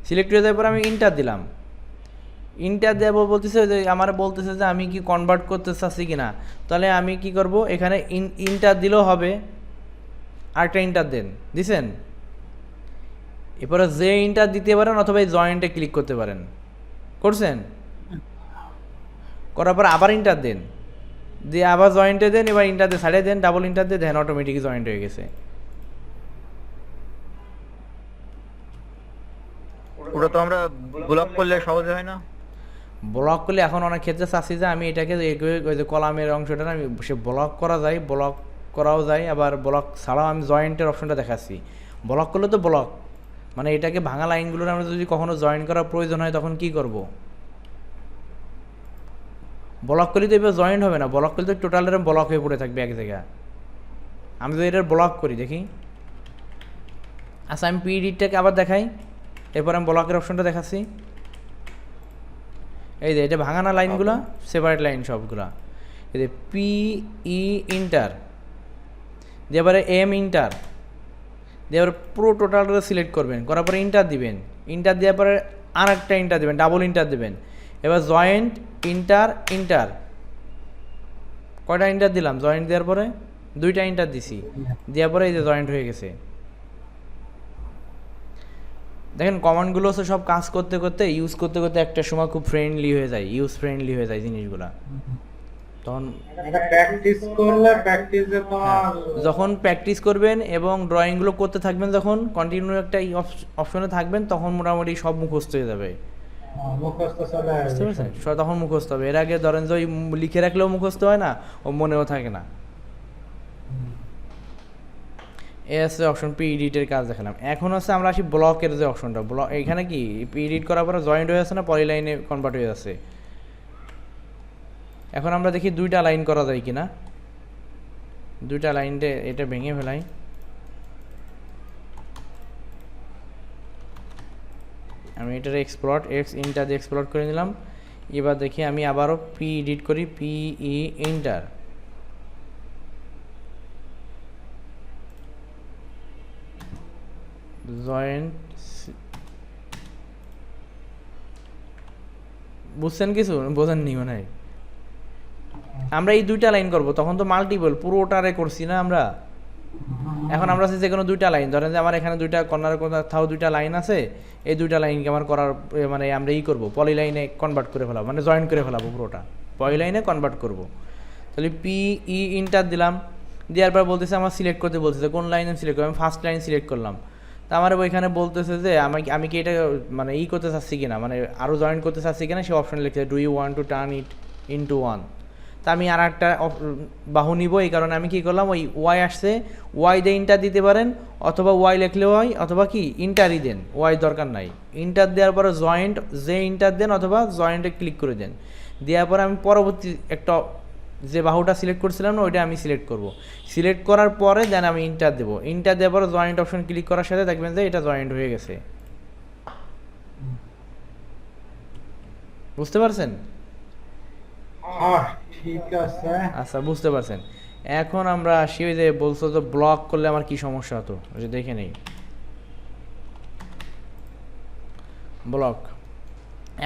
সিলেক্ট হয়ে যাওয়ার পর আমি ইন্টার দিলাম। ইন্টার দেবো বলতেছে যে আমার বলতেছে যে আমি কি কনভার্ট করতে চাচ্ছি কি না, তাহলে আমি কি করব, এখানে ইন্টার দিলেও হবে, আরেকটা ইন্টার দেন, দিছেন। এরপরে যে ইন্টার দিতে পারেন অথবা এই জয়েন্টে ক্লিক করতে পারেন, করছেন। করার পর আবার ইন্টার দেন, দিয়ে আবার জয়েন্টে দেন, এবার ইন্টার দিয়ে ছাড়িয়ে দেন, ডাবল ইন্টার দিয়ে দেন, অটোমেটিক জয়েন্ট হয়ে গেছে।
ওটা তো আমরা ব্লক করলে সহজে হয় না?
ব্লক করলে এখন অনেক ক্ষেত্রে চাচ্ছি যে আমি এটাকে ওই যে কলামের অংশটা আমি সে ব্লক করা যায়, ব্লক করাও যায়, আবার ব্লক ছাড়াও আমি জয়েন্টের অপশনটা দেখাচ্ছি। ব্লক করলে তো ব্লক মানে এটাকে ভাঙা লাইনগুলোর আমরা যদি কখনো জয়েন করার প্রয়োজন হয় তখন কি করব? ব্লক করলে তো এবার জয়েন্ট হবে না, ব্লক করলে তো টোটাল এরকম ব্লক হয়ে পড়ে থাকবে এক জায়গায়। আমি যদি এটার ব্লক করি দেখি, আচ্ছা আমি পিডিটাকে আবার দেখাই, এরপর আমি ব্লকের অপশনটা দেখাচ্ছি। এই যে এটা ভাঙানা লাইনগুলো সেপারেট লাইন সবগুলা, এই যে পিই ইন্টার দিয়ে এবারে এম ইন্টার দিয়ে এবার পুরো টোটালটা সিলেক্ট করবেন, করার পরে ইন্টার দিবেন, ইন্টার দেওয়ার পরে আর একটা ইন্টার দেবেন, ডাবল ইন্টার দেবেন। এবার জয়েন্ট ইন্টার ইন্টার, কয়টা ইন্টার দিলাম? জয়েন্ট দেওয়ার পরে 2টা ইন্টার দিছি, দেওয়ার পরে এই যে জয়েন্ট হয়ে গেছে। দেখেন কমান্ডগুলো হচ্ছে সব কাজ করতে করতে ইউজ করতে করতে একটা সময় খুব ফ্রেন্ডলি হয়ে যায়, ইউজ ফ্রেন্ডলি হয়ে যায় জিনিসগুলা। তখন
এটা প্র্যাকটিস করলে প্র্যাকটিসে তোমার
যখন প্র্যাকটিস করবেন এবং ড্রয়িংগুলো করতে থাকবেন, যখন কন্টিনিউ একটা অপশনে থাকবেন তখন মোটামুটি সব মুখস্থ হয়ে যাবে,
মুখস্থ চলে
বুঝতে
আসবে।
পারছেন? তখন মুখস্থ হবে। এর আগে ধরেন যে ওই লিখে রাখলেও মুখস্থ হয় না, ও মনেও থাকে না। এ আছে অপশন পি এডিটের কাজ দেখালাম। এখন হচ্ছে আমরা আসি ব্লকের যে অপশনটা, ব্লক এখানে কি পি এডিট করার পরে জয়েন্ট হয়ে আছে না, পলিলাইনে কনভার্ট হয়ে আছে। এখন আমরা দেখি 2টা লাইন করা যায় কিনা, 2টা লাইনটা এটা ভেঙে ফেলাই। আমি এটার এক্সপ্লট ইন্টার দিয়ে এক্সপ্লট করে নিলাম। এবার দেখি আমি আবারও পি এডিট করি, পিই ইন্টার, জয়েন্ট, বুঝছেন কিছু? বোঝেননি মনে হয়। আমরা এই 2টা লাইন করব, তখন তো মাল্টিপল পুরোটারে করছি না আমরা। এখন আমরা যে কোনো 2টা লাইন ধরেন যে আমার এখানে 2টা কর্নার কোথাও 2টা লাইন আছে, এই 2টা লাইনকে আমার করার মানে আমরা করব পলি লাইনে কনভার্ট করে ফেলাবো, মানে জয়েন করে ফেলাবো পুরোটা, পলি লাইনে কনভার্ট করব। তাহলে পিই ইন্টার দিলাম, দেওয়ার পর বলতেছে আমার সিলেক্ট করতে বলতেছে কোন লাইন সিলেক্ট করবো। আমি ফার্স্ট লাইন সিলেক্ট করলাম, তা আমার ওইখানে বলতেছে যে আমি কি এটা মানে করতে চাচ্ছি কিনা, মানে আরও জয়েন করতে চাচ্ছি কিনা, সে অপশন লিখছে do you want to turn it into one. তা আমি আর একটা বাহু নিব, এই কারণে আমি কি করলাম, ওই ওয়াই আসছে, ওয়াই দিয়ে ইন্টার দিতে পারেন, অথবা ওয়াই লিখলেও হয়, অথবা কি ইন্টারই দেন, ওয়াই দরকার নাই। ইন্টার দেওয়ার পরে জয়েন্ট যে ইন্টার দেন, অথবা জয়েন্টে ক্লিক করে দেন। দেওয়ার পরে আমি পরবর্তী একটা যে বাহুটা সিলেক্ট করছিলাম না, ওইটা আমি সিলেক্ট করব। সিলেক্ট করার পরে দেন আমি ইন্টার দেবো, ইন্টার দেওয়ার পরে জয়েন্ট অপশন ক্লিক করার সাথে দেখবেন যে এটা জয়েন্ট হয়ে গেছে। বুঝতে পারছেন?
হ্যাঁ ঠিক আছে।
আচ্ছা বুঝতে পারছেন। এখন আমরা আসি ওই যে বলছো তো ব্লক করলে আমার কি সমস্যা হতো, ওই যে দেখে নেই ব্লক।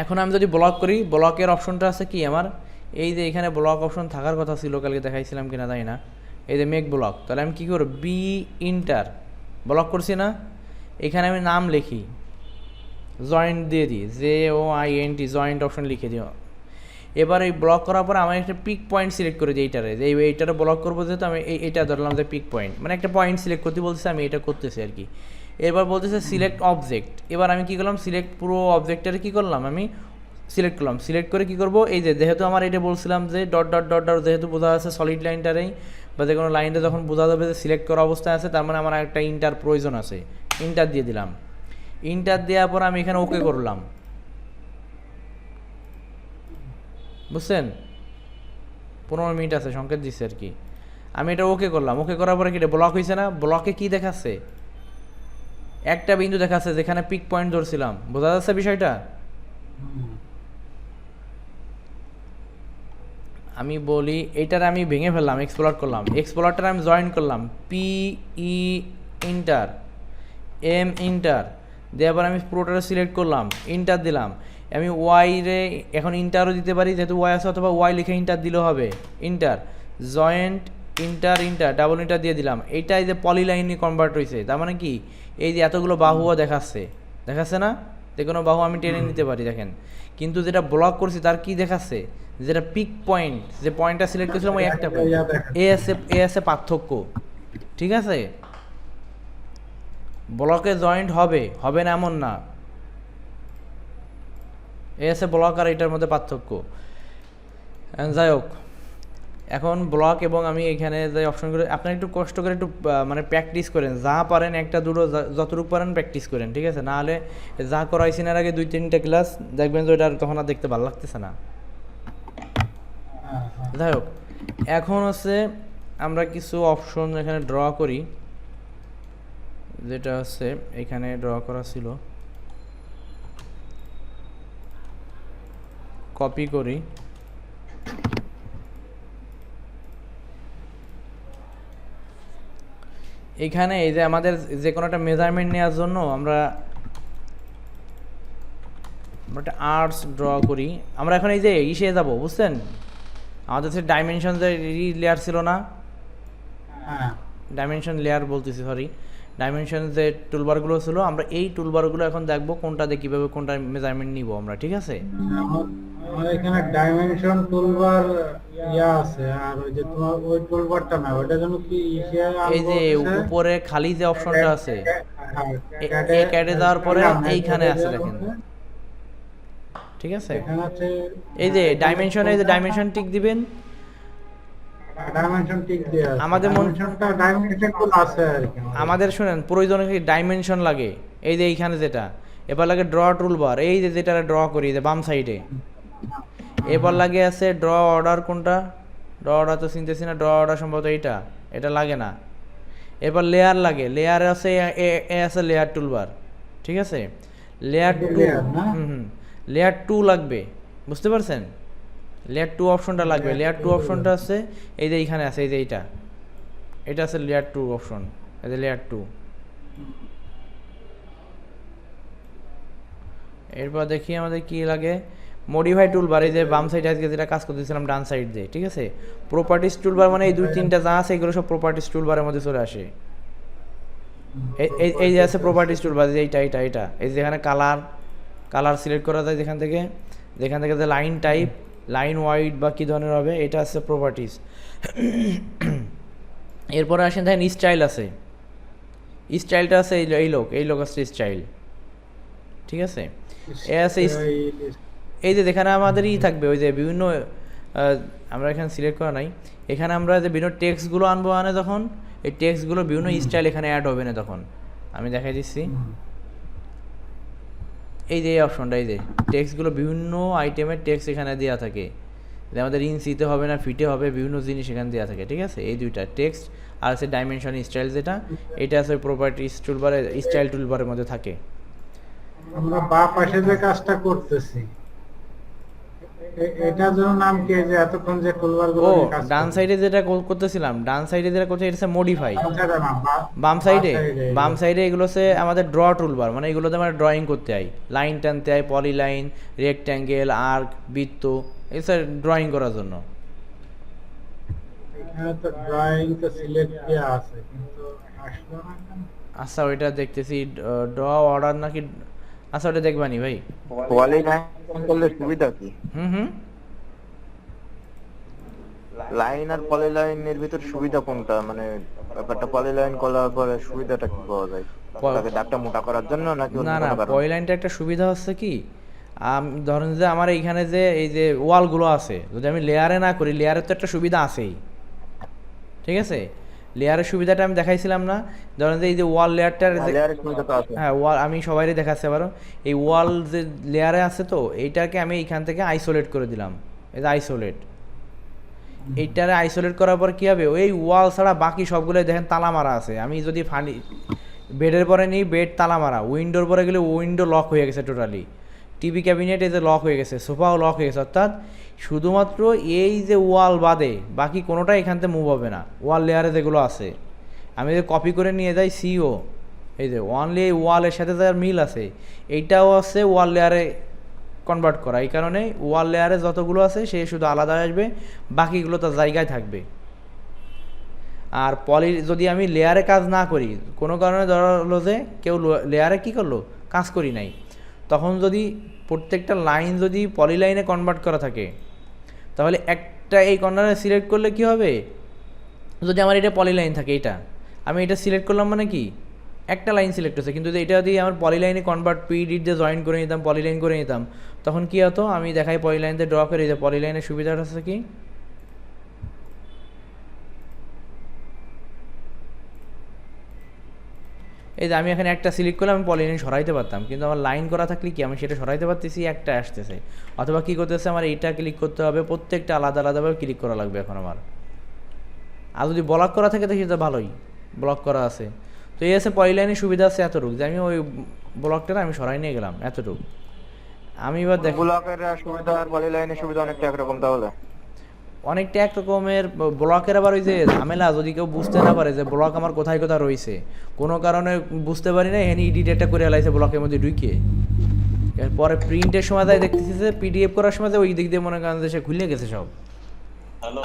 এখন আমি যদি ব্লক করি, ব্লকের অপশনটা আছে কি আমার, এই যে এখানে ব্লক অপশন থাকার কথা ছিল, কালকে দেখাইছিলাম কিনা তাই না, এই যে মেক ব্লক। তাহলে আমি কী করব, বি ইন্টার ব্লক করছি না, এখানে আমি নাম লিখি, জয়েন্ট দিয়ে দিই, JOINT জয়েন্ট অপশন লিখে দিও। এবার এই ব্লক করার পর আমার একটা পিক পয়েন্ট সিলেক্ট করে দিই, এইটারে যে এইটারে ব্লক করবো, যেহেতু আমি এইটা ধরলাম যে পিক পয়েন্ট, মানে একটা পয়েন্ট সিলেক্ট করতে বলতেছে, আমি এটা করতেছি আর কি। এবার বলতেছে সিলেক্ট অবজেক্ট, এবার আমি কী করলাম, সিলেক্ট পুরো অবজেক্টটারে কী করলাম, আমি সিলেক্ট করলাম। সিলেক্ট করে কী করবো, এই যে যেহেতু আমার এটা বলছিলাম যে ডট ডট ডট ডট, যেহেতু বোঝা যাচ্ছে সলিড লাইনটারেই বা যে কোনো লাইনটা যখন বোঝা যাবে যে সিলেক্ট করা অবস্থায় আছে, তার মানে আমার একটা ইন্টার প্রয়োজন আছে, ইন্টার দিয়ে দিলাম। ইন্টার দেওয়ার পর আমি এখানে ওকে করলাম, বুঝছেন? 15 মিনিট আছে, সংকেত দিচ্ছে আর কি। আমি এটা ওকে করলাম, ওকে করার পরে কি এটা ব্লক হয়েছে না? ব্লকে কি দেখাচ্ছে, একটা বিন্দু দেখাচ্ছে যেখানে পিক পয়েন্ট ধরছিলাম, বোঝা যাচ্ছে বিষয়টা? আমি বলি এইটার আমি ভেঙে ফেললাম, এক্সপ্লোর করলাম, এক্সপ্লোরটার আমি জয়েন করলাম, PE ইন্টার M ইন্টার দেওয়ার পর আমি পুরোটা সিলেক্ট করলাম, ইন্টার দিলাম। আমি ওয়াই রে এখন ইন্টারও দিতে পারি, যেহেতু ওয়াই আছে, অথবা ওয়াই লিখে ইন্টার দিলেও হবে, inter joint inter inter double inter দিয়ে দিলাম। এইটাই যে পলিলাইনে কনভার্ট হয়েছে, তার মানে কি এই যে এতগুলো বাহুও দেখাচ্ছে না, যে কোনো বাহু আমি টেনে নিতে পারি দেখেন। কিন্তু যেটা ব্লক করছি তার কি দেখাচ্ছে, যেটা পিক পয়েন্ট, যে পয়েন্টটা সিলেক্ট করেছিলাম ওই একটা পয়েন্ট, এ আছে পার্থক্য, ঠিক আছে? ব্লকে জয়েন্ট হবে না এমন না, এই আছে ব্লক আর এটার মধ্যে পার্থক্য। যাই হোক, এখন ব্লক এবং আমি এখানে যে অপশনগুলো আপনারা একটু কষ্ট করে একটু মানে প্র্যাকটিস করেন, যা পারেন একটা দুটো যতটুকু পারেন প্র্যাকটিস করেন, ঠিক আছে? নাহলে যা করাইছেন এর আগে 2-3টা ক্লাস দেখবেন যে ওটা আর তখন আর দেখতে ভালো লাগতেছে না। যাই হোক, এখন হচ্ছে আমরা কিছু অপশন এখানে ড্র করি, যেটা হচ্ছে এখানে ড্র করা ছিল, কপি করি। এখানে এই যে আমাদের যে কোনো একটা মেজারমেন্ট নেওয়ার জন্য আমরা একটা আর্টস ড্র করি। আমরা এখন এই যে ইসে যাব, বুঝছেন? আমাদের যে ডাইমেনশন যে লেয়ার ছিল না,
হ্যাঁ
ডাইমেনশন লেয়ার বলতেছি, সরি, ডাইমেনশন যে টুলবারগুলো ছিল, আমরা এই টুলবারগুলো এখন দেখবো কোনটা দিয়ে কীভাবে কোনটা মেজারমেন্ট নিব আমরা, ঠিক আছে?
আমার এখানে ডাইমেনশন টুলবার ইয়া আছে, আর ওই যে তোমার ওই টুলবারটা না, ওইটা যেন কি ইসে
এই যে উপরে খালি যে অপশনটা আছে, এই ক্যাটে যাওয়ার পরে এইখানে আছে দেখেন, ঠিক আছে?
এখানে আছে
এই যে ডাইমেনশন, এই যে ডাইমেনশন টিক দিবেন।
ডাইমেনশন টিক দিয়ে আছে,
আমাদের
ডাইমেনশনটা ডাইমেনশন টুল আছে আর কি
আমাদের শুনেন, প্রয়োজনে কি ডাইমেনশন লাগে, এই যে এইখানে যেটা, এবার লাগে ড্র টুলবার, এই যে যেটা ড্র করি যে বাম সাইডে, এবার লাগে আছে ড্র অর্ডার, কোনটা ড্র অর্ডার তো চিনতেছি না, ড্র অর্ডার সম্ভবত এইটা, এটা লাগে না। এবার লেয়ার লাগে, লেয়ার আছে এ আছে লেয়ার টুলবার, ঠিক আছে? লেয়ার 2, লেয়ার 2 লাগবে, বুঝতে পারছেন? লেয়ার 2 অপশনটা লাগবে। লেয়ার 2 অপশনটা আছে এই যে এইখানে আছে, এই যে এইটা, এটা আছে লেয়ার 2 অপশন, এই যে লেয়ার 2। এরপর দেখি আমাদের কি লাগে, মডিফাই টুলবার, এই যে বাম সাইডে আজকে যেটা কাজ করতেছিলাম ডান সাইড দিয়ে, ঠিক আছে? প্রপার্টিস টুলবার মানে এই 2-3টা যা আছে এগুলো সব প্রপার্টিস টুলবারের মধ্যে চলে আসে। এই যে আছে প্রপার্টিস টুলবার, যে এইটা এইটা এটা, এই যে এখানে কালার সিলেক্ট করা যায় যেখান থেকে যে লাইন টাইপ, লাইন ওয়াইড বা কী ধরনের হবে, এটা আছে প্রপার্টিস। এরপরে আসেন দেখেন স্টাইল আছে, স্টাইলটা আছে এই লোক আছে স্টাইল, ঠিক আছে? এ আছে এই যে যেখানে আমাদের থাকবে ওই যে বিভিন্ন, আমরা এখানে সিলেক্ট করা নাই, এখানে আমরা যে বিভিন্ন টেক্সটগুলো আনবো, তখন এই টেক্সটগুলো বিভিন্ন স্টাইল এখানে অ্যাড হবে না, তখন আমি দেখাই দিচ্ছি। এই যে এই অপশনটা, এই যে টেক্সটগুলো বিভিন্ন আইটেমের টেক্সট এখানে দেওয়া থাকে, যে আমাদের ইঞ্চিতে হবে না ফিটে হবে, বিভিন্ন জিনিস এখানে দেওয়া থাকে, ঠিক আছে? এই দুইটা টেক্সট আর আছে ডাইমেনশন স্টাইল, যেটা এটা আছে প্রপার্টিস টুলবারে, স্টাইল টুলবারের মধ্যে থাকে।
আমরা বাঁ পাশে যে কাজটা করতেছি এটার জন্য নাম কি, যে এতক্ষণ যে টুলবার গুলো
ও
নিয়ে কাজ
ডান
করছি?
সাইডে যেটা করতেছিলাম, ডান সাইডে যেটা করতে, এটা হচ্ছে মডিফাই।
আচ্ছা, না,
বাম সাইডে এগুলো হচ্ছে আমাদের ড্র টুলবার, মানে এগুলোতে আমরা ড্রয়িং করতে হয়, লাইন টানতে হয়, পলি লাইন, রেক্ট্যাঙ্গেল, আর্ক, বৃত্ত, এসব ড্রয়িং করার জন্য।
এখানে তো ড্রয়িং তো সিলেক্ট দেয়া আছে, কিন্তু আসলো না কেন?
আচ্ছা ওইটা দেখতেছি, ড্র অর্ডার নাকি, আচ্ছা ওটা দেখবানি ভাই।
পলি লাইন করলে সুবিধা কি?
হুম
লাইন আর পলি লাইনের ভিতর সুবিধা কোনটা? মানে ব্যাপারটা পলি লাইন করার পরে সুবিধাটা কি পাওয়া যায়? তাকে দাগটা মোটা করার জন্য নাকি অন্য
না
কোনো কারণে?
পলি লাইনটা একটা সুবিধা হচ্ছে কি, ধরেন যে আমার এইখানে যে এই যে ওয়ালগুলো আছে, যদি আমি লেয়ারে না করি, লেয়ারের তো একটা সুবিধা আছেই, ঠিক আছে? লেয়ারের সুবিধাটা আমি দেখাইছিলাম না, ধরেন যে এই যে ওয়াল লেয়ারটার,
লেয়ারের সুবিধা তো আছে।
হ্যাঁ ওয়াল আমি সবাইই দেখাচ্ছি আবারও, এই ওয়াল যে লেয়ারে আছে তো এইটাকে আমি এইখান থেকে আইসোলেট করে দিলাম, এই যে আইসোলেট, এইটারে আইসোলেট করার পর কী হবে, ওই ওয়াল ছাড়া বাকি সবগুলো দেখেন তালা মারা আছে। আমি যদি ফানি বেডের পরে নিই, বেড তালা মারা, উইন্ডোর পরে গেলে উইন্ডো লক হয়ে গেছে টোটালি, টিভি ক্যাবিনেট এই যে লক হয়ে গেছে, সোফাও লক হয়ে গেছে, অর্থাৎ শুধুমাত্র এই যে ওয়াল বাদে বাকি কোনোটাই এখান থেকে মুভ হবে না, ওয়াল লেয়ারে যেগুলো আছে। আমি যদি কপি করে নিয়ে যাই সিও, এই যে অনলি এই ওয়ালের সাথে যার মিল আছে এইটাও আছে ওয়াল লেয়ারে কনভার্ট করা, এই কারণে ওয়াল লেয়ারে যতগুলো আছে সে শুধু আলাদা আসবে, বাকিগুলো তার জায়গায় থাকবে। আর পলি যদি আমি লেয়ারে কাজ না করি, কোনো কারণে ধরা হলো যে কেউ লেয়ারে কী করলো, কাজ করি নাই, তখন যদি প্রত্যেকটা লাইন যদি পলি লাইনে কনভার্ট করা থাকে, তাহলে একটা এই কর্নারে সিলেক্ট করলে কি হবে, যদি আমার এটা পলি লাইন থাকে, এটা আমি এটা সিলেক্ট করলাম মানে কি একটা লাইন সিলেক্ট হচ্ছে, কিন্তু যদি এটা দিয়ে আমার পলিলাইনে কনভার্ট পিডিট দিয়ে জয়েন করে নিতাম, পলিলাইন করে নিতাম, তখন কী হতো, আমি দেখাই পলিলাইনতে ড্র করে দিই। পলিলাইনের সুবিধাটা হচ্ছে কি, এই যে আমি এখানে একটা সিলেক্ট করলে আমি পলিলাইন সরাইতে পারতাম, কিন্তু আমার লাইন করা থাকলে কি আমি সেটা সরাইতে পারতেছি, একটা আসতেছে। অথবা কী করতেছে, আমার এইটা ক্লিক করতে হবে, প্রত্যেকটা আলাদা আলাদাভাবে ক্লিক করা লাগবে এখন আমার। আর যদি ব্লক করা থাকে তো সেটা ভালোই, ব্লক করা আছে। তো এই আছে পলিলাইনের সুবিধা আছে এতটুকু, যে আমি ওই ব্লকটা আমি সরাই নিয়ে গেলাম এতটুকু। আমি এবার দেখ,
ব্লকের সুবিধা আর পলিলাইনের সুবিধা অনেকটা একরকম তাহলে।
অনেকটা এক রকমের। ব্লকের আবার ওই যে ঝামেলা, যদি কেউ বুঝতে না পারে যে ব্লক আমার কোথায় কোথায় রয়েছে, কোনো কারণে বুঝতে পারি না, এখানে এডিটটা করে এলাইছে ব্লকের মধ্যে ঢুকিয়ে, এরপরে প্রিন্টের সময় তাই দেখতেছি যে পিডিএফ করার সময় ওই দিক দিয়ে মনে করেন যে সে খুলে গেছে সব।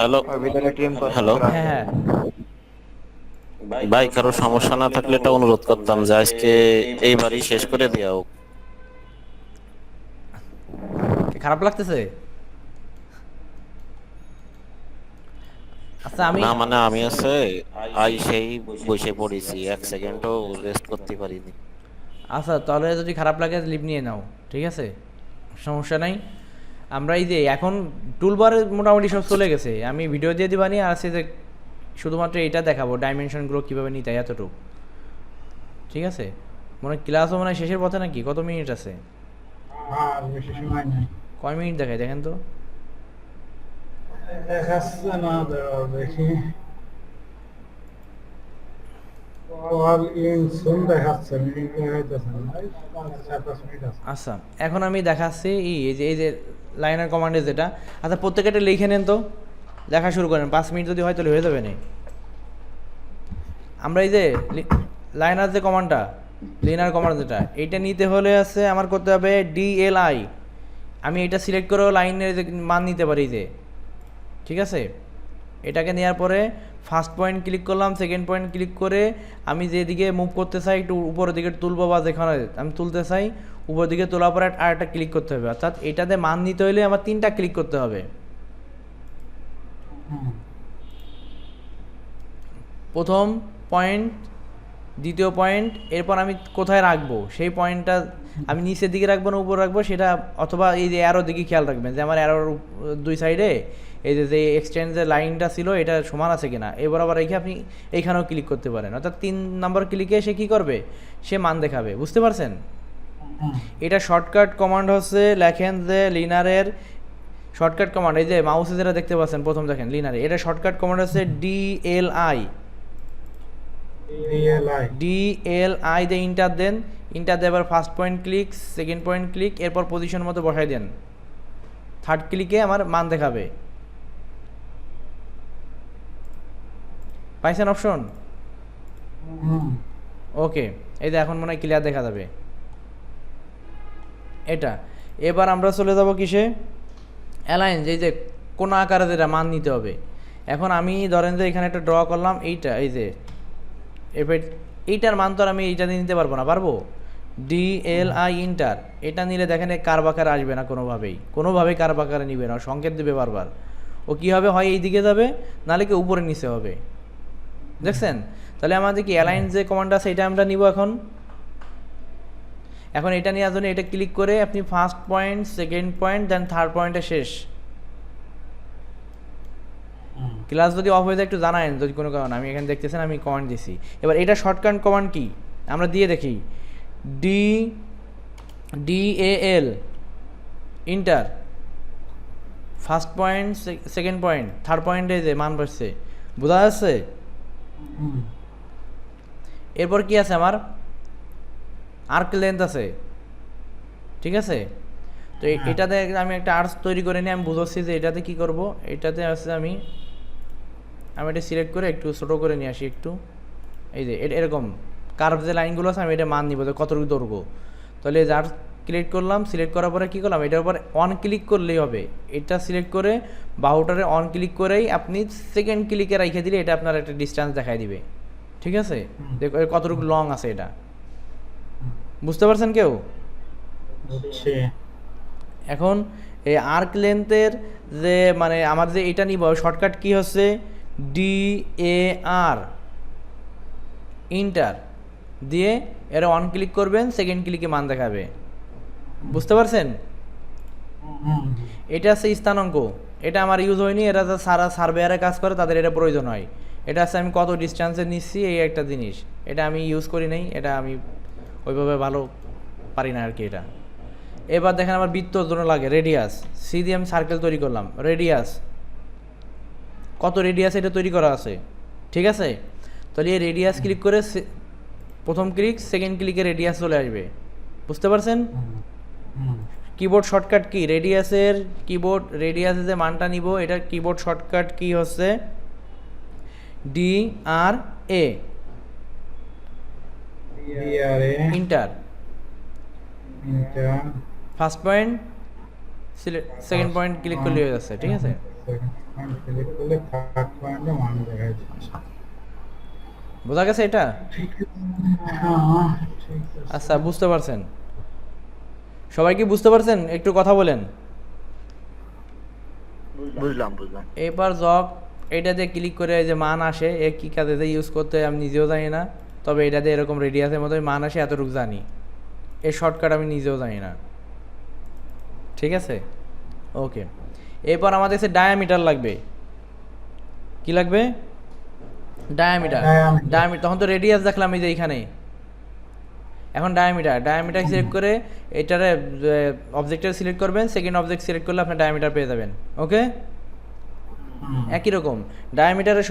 হ্যালো
ওর ভিতরে ট্রিম করা।
হ্যালো
হ্যাঁ হ্যাঁ,
ভাই, কারো সমস্যা না থাকলে এটা অনুরোধ করতাম যে আজকে এইবারই শেষ করে দেওয়া হোক।
খারাপ লাগতেছে? আচ্ছা আমি,
না মানে আমি আছে সেই বসে পড়েছি, এক সেকেন্ডও রেস্ট করতে পারিনি।
আচ্ছা তাহলে যদি খারাপ লাগে লিভ নিয়ে নাও, ঠিক আছে, সমস্যা নাই। আমরা এই যে এখন টুলবারে মোটামুটি সব চলে গেছে, আমি ভিডিও দিয়ে দিবানি, আর আছে যে শুধুমাত্র এটা দেখাবো ডাইমেনশনগুলো কীভাবে নিতে হয় এতটুকু, ঠিক আছে। মনে হয় ক্লাসও মনে হয় শেষের পথে নাকি, কত মিনিট আছে?
আর বেশি সময় নাই,
কয় মিনিট দেখায় দেখেন তো।
দেখাচ্ছে না দাঁড়াও দেখি, কল ইন সুন দেখাচ্ছে, মিটিং দেখাইতেছে না, 4-5 মিনিট আছে।
আচ্ছা এখন আমি দেখাচ্ছি এই যে লাইনার কমান্ডে যেটা। আচ্ছা প্রত্যেকটা লিখে নেন তো, লেখা শুরু করেন, 5 মিনিট যদি হয় তাহলে হয়ে যাবে না। আমরা এই যে লাইনার যে কমান্ডটা, লিনার কমান্ড যেটা, এইটা নিতে হলে আছে আমার করতে হবে DLI। আমি এটা সিলেক্ট করেও লাইনের যে মান নিতে পারি যে, ঠিক আছে। এটাকে নেওয়ার পরে ফার্স্ট পয়েন্ট ক্লিক করলাম, সেকেন্ড পয়েন্ট ক্লিক করে আমি যেদিকে মুভ করতে চাই একটু উপরের দিকে তুলবো, বা যেখানে আমি তুলতে চাই উপরের দিকে তোলার পরে আর একটা ক্লিক করতে হবে। অর্থাৎ এটাতে মান নিতে হলে আমার 3টা ক্লিক করতে হবে। প্রথম পয়েন্ট, দ্বিতীয় পয়েন্ট, এরপর আমি কোথায় রাখবো সেই পয়েন্টটা আমি নিচের দিকে রাখবো না উপরে রাখবো সেটা, অথবা এই যে অ্যারোর দিকে খেয়াল রাখবেন যে আমার অ্যারোর 2 সাইডে এই যে এক্সটেন্ডের লাইনটা ছিল এটা সমান আছে কিনা, এবার আবার রেখে আপনি এইখানেও ক্লিক করতে পারেন। অর্থাৎ 3 নম্বর ক্লিকে সে কী করবে, সে মান দেখাবে, বুঝতে পারছেন। এটা শর্টকাট কমান্ড হচ্ছে, লেখেন যে লিনারের শর্টকাট কমান্ড, এই যে মাউসে যেটা দেখতে পাচ্ছেন প্রথম দেখেন লিনারে, এটা শর্টকাট কমান্ড হচ্ছে DLI। DLI দিয়ে ইন্টার দেন, ইন্টার দিয়ে আবার first point click, second point click, এরপর পজিশন মতো বসাই দেন, থার্ড ক্লিকে আমার মান দেখাবে। পাইছেন অপশন? ওকে, এই যে এখন মনে হয় ক্লিয়ার দেখা যাবে এটা। এবার আমরা চলে যাব কিসে, অ্যালাইন, এই যে কোন আকারে যেটা মান নিতে হবে। এখন আমি ধরেন যে এখানে একটা ড্র করলাম, এইটা এই যে এবার এইটার মান তো আর আমি এইটা দিয়ে নিতে পারবো না, পারবো? DLI ইন্টার, এটা নিলে দেখেন কার বাকার আসবে না, কোনোভাবেই কার বাকারে নিবে না, সংকেত দেবে বারবার। ও কী হবে, হয় এই দিকে যাবে, নাহলে কি উপরে নিচে হবে, দেখছেন। তাহলে আমাদের কি অ্যালাইন যে কমান্ড আছে এটা আমরা নিব এখন। এটা নেওয়ার জন্য এটা ক্লিক করে আপনি ফার্স্ট পয়েন্ট, সেকেন্ড পয়েন্ট, দেন থার্ড পয়েন্টে শেষ। ক্লাস যদি অফ হয়ে যায় একটু জানায়েন যদি কোনো কারণ, আমি এখানে দেখতেছেন আমি কমান্ড দিছি। এবার এটা শর্টকাট কমান্ড কি আমরা দিয়ে দেখি, DAL inter, first point, second point, third পয়েন্টে যে মান বসছে, বোঝা যাচ্ছে। এরপর কি আছে আমার, আর্ক লেন্থ আছে, ঠিক আছে। তো এটাতে আমি একটা আর্ক তৈরি করে নিয়ে আমি বুঝাচ্ছি যে এটাতে কি করব। এটাতে আছে আমি এটা সিলেক্ট করে একটু ছোটো করে নিয়ে আসি একটু, এই যে এরকম কার্ভ যে লাইনগুলো আছে আমি এটা মান নিব যে কতটুকু দৈর্ঘ্য। তাহলে যার ক্লিক করলাম, সিলেক্ট করার পরে কী করলাম, এটার উপরে অন ক্লিক করলেই হবে। এটা সিলেক্ট করে বাহুটারে অন ক্লিক করেই আপনি সেকেন্ড ক্লিকে রেখে দিলে এটা আপনার একটা ডিস্টেন্স দেখাই দিবে, ঠিক আছে। দেখো কতটুকু লং আছে এটা, বুঝতে পারছেন কেউ? এখন এই আর্ক লেন্থের যে মানে আমার যে এটা নিব শর্টকাট কি হচ্ছে, DAR ইন্টার, দিয়ে এরা অন ক্লিক করবেন, সেকেন্ড ক্লিকে মান দেখাবে। বুঝতে পারছেন? এটা আছে স্থানাঙ্ক, এটা আমার ইউজ হয়নি, এটা সারা সার্ভেয়ারে কাজ করে তাদের এটা প্রয়োজন হয়। এটা আছে আমি কত ডিস্টেন্সে নিচ্ছি এই একটা জিনিস, এটা আমি ইউজ করি নাই, এটা আমি ওইভাবে ভালো পারি না আর কি এটা। এবার দেখেন আমার বৃত্তর জন্য লাগে রেডিয়াস, সি দিয়ে আমি সার্কেল তৈরি করলাম, রেডিয়াস কত রেডিয়াস এটা তৈরি করা আছে, ঠিক আছে? তাহলে এই রেডিয়াস ক্লিক করে প্রথম ক্লিক, সেকেন্ড ক্লিকে রেডিয়াস চলে আসবে। বুঝতে পারছেন? কিবোর্ড শর্টকাট কি রেডিয়াসের, কিবোর্ড রেডিয়াসে যে মানটা নিব এটা কিবোর্ড শর্টকাট কি হচ্ছে DRA, inter. First point second point click করলে হয়ে যাচ্ছে, ঠিক আছে? বোঝা গেছে এটা? আচ্ছা, বুঝতে পারছেন সবাই? কি বুঝতে পারছেন? একটু কথা বলেন।
বুঝলাম।
এবার এইটাতে ক্লিক করে যে মান আসে, এ কী কাজে ইউজ করতে আমি নিজেও জানি না, তবে এটাতে এরকম রেডিয়াসের মতোই মান আসে এতটুকু জানি। এই শর্টকাট আমি নিজেও জানি না, ঠিক আছে? ওকে, এরপর আমাদের কাছে ডায়ামিটার লাগবে। কি লাগবে? ডায়ামিটার। তখন তো রেডিয়াস দেখলাম এই যে এইখানে, এখন ডায়ামিটার সিলেক্ট করে এটারে অবজেক্টটা সিলেক্ট করবেন, সেকেন্ড অবজেক্ট সিলেক্ট করলে আপনি ডায়ামিটার পেয়ে যাবেন। ওকে, একই রকম ডায়ামিটারে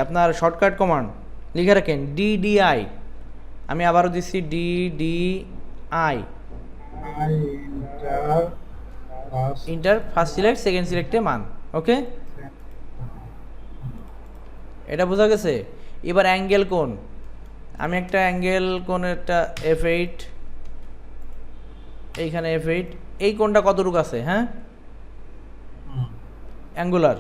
আপনার শর্টকাট কমান্ড লিখে রাখেন DDI। আমি আবারও দিচ্ছি DDI, enter, first select second সিলেক্টে মান। ওকে, এটা বোঝা গেছে? এবার অ্যাঙ্গেল কোণ, আমি একটা অ্যাঙ্গেল কোণ একটা F8, এইখানে F8, এই কোণটা কতটুকু আছে? হ্যাঁ, অ্যাঙ্গুলার।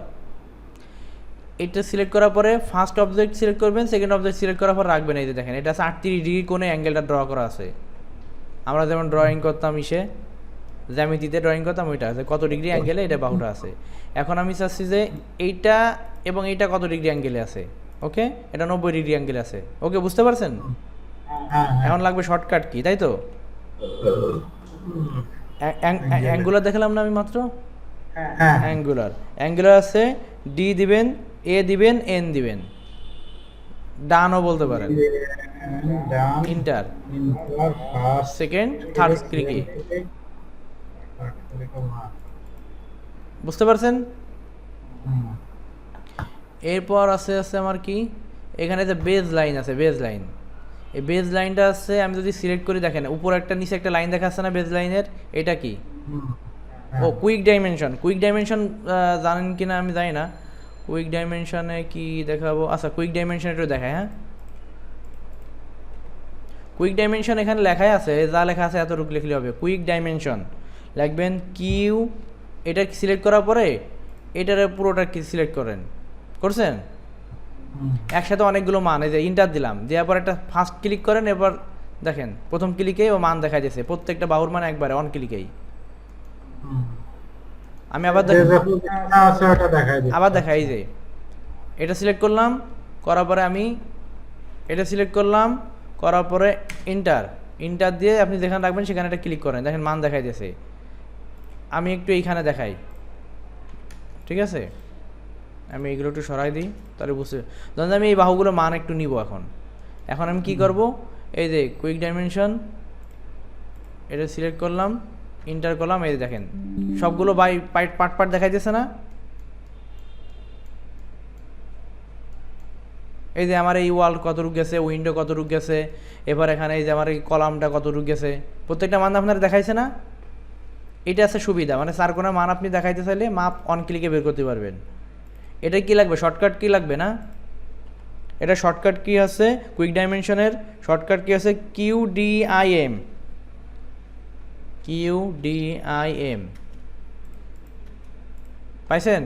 এটা সিলেক্ট করার পরে ফার্স্ট অবজেক্ট সিলেক্ট করবেন, সেকেন্ড অবজেক্ট সিলেক্ট করার পর রাখবেন। এই যে দেখেন এটা আছে 38 ডিগ্রি কোণে অ্যাঙ্গেলটা ড্র করা আছে। আমরা যেমন ড্রয়িং করতাম জ্যামিতিতে ড্রয়িং করতাম, ওইটা আছে কত ডিগ্রি অ্যাঙ্গেলে এটা বাহুটা আছে। এখন আমি চাচ্ছি যে এইটা এবং এইটা কত ডিগ্রি অ্যাঙ্গেলে আছে। ওকে, এটা 90 ডিগ্রি অ্যাঙ্গেলে আছে। ওকে, বুঝতে পারছেন? এখন লাগবে শর্টকাট কি, তাই তো? অ্যাঙ্গুলার দেখালাম না আমি মাত্র? অ্যাঙ্গুলার আছে D দিবেন, A দিবেন, N দিবেন, ডানও বলতে পারেন। ইন্টার, সেকেন্ড থার্ড ক্লিকে। বুঝতে পারছেন? এরপর আছে আমার কি এখানে যে বেজ লাইন আছে, বেজ লাইন। এই বেজ লাইনটা আছে, আমি যদি সিলেক্ট করি দেখেন উপর একটা নিচে একটা লাইন দেখাচ্ছে না বেজ লাইনের, এটা কি? ও কুইক ডাইমেনশন। কুইক ডাইমেনশন জানেন কিনা আমি জানি না। কুইক ডাইমেনশনে কি দেখাবো? আচ্ছা, কুইক ডাইমেনশন একটু দেখায়। হ্যাঁ, কুইক ডাইমেনশন এখানে লেখাই আছে, যা লেখা আছে এতটুকু লিখলে হবে। কুইক ডাইমেনশন লিখবেন কিউ, এটা সিলেক্ট করার পরে এটার পুরোটা সিলেক্ট করছেন একসাথে অনেকগুলো মান, এই যে ইন্টার দিলাম, দেওয়ার পর একটা ফার্স্ট ক্লিক করেন। এবার দেখেন প্রথম ক্লিকেই ও মান দেখা যাচ্ছে, প্রত্যেকটা বাহুর মান একবারে অন ক্লিকেই। আমি আবার দেখাই যে এটা সিলেক্ট করলাম, করার পরে আমি এটা সিলেক্ট করলাম, করার পরে ইন্টার দিয়ে আপনি যেখানে রাখবেন সেখানে একটা ক্লিক করেন, দেখেন মান দেখাই দিয়েছে। আমি একটু এইখানে দেখাই, ঠিক আছে? আমি এইগুলো একটু সরাই দিই, তাহলে বুঝতে। ধরুন আমি এই বাহুগুলো মান একটু নিব। এখন আমি কি করব? এই যে কুইক ডাইমেনশন, এটা সিলেক্ট করলাম, ইন্টার করলাম, এই দেখেন সবগুলো পার্ট দেখাইতেছে না? এই যে আমার এই ওয়াল কতটুক গেছে, উইন্ডো কতটুক গেছে, এবার এখানে এই যে আমার এই কলামটা কতটুক গেছে, প্রত্যেকটা মান আপনারা দেখাইছে না? এটা আছে সুবিধা, মানে চার কোণা মান আপনি দেখাইতে চাইলে মাপ অন ক্লিকে বের করতে পারবেন। এটা কি লাগবে? শর্টকাট কি লাগবে না? এটা শর্টকাট কি আছে কুইক ডাইমেনশনের? শর্টকাট কি আছে? QDIM, পাইছেন?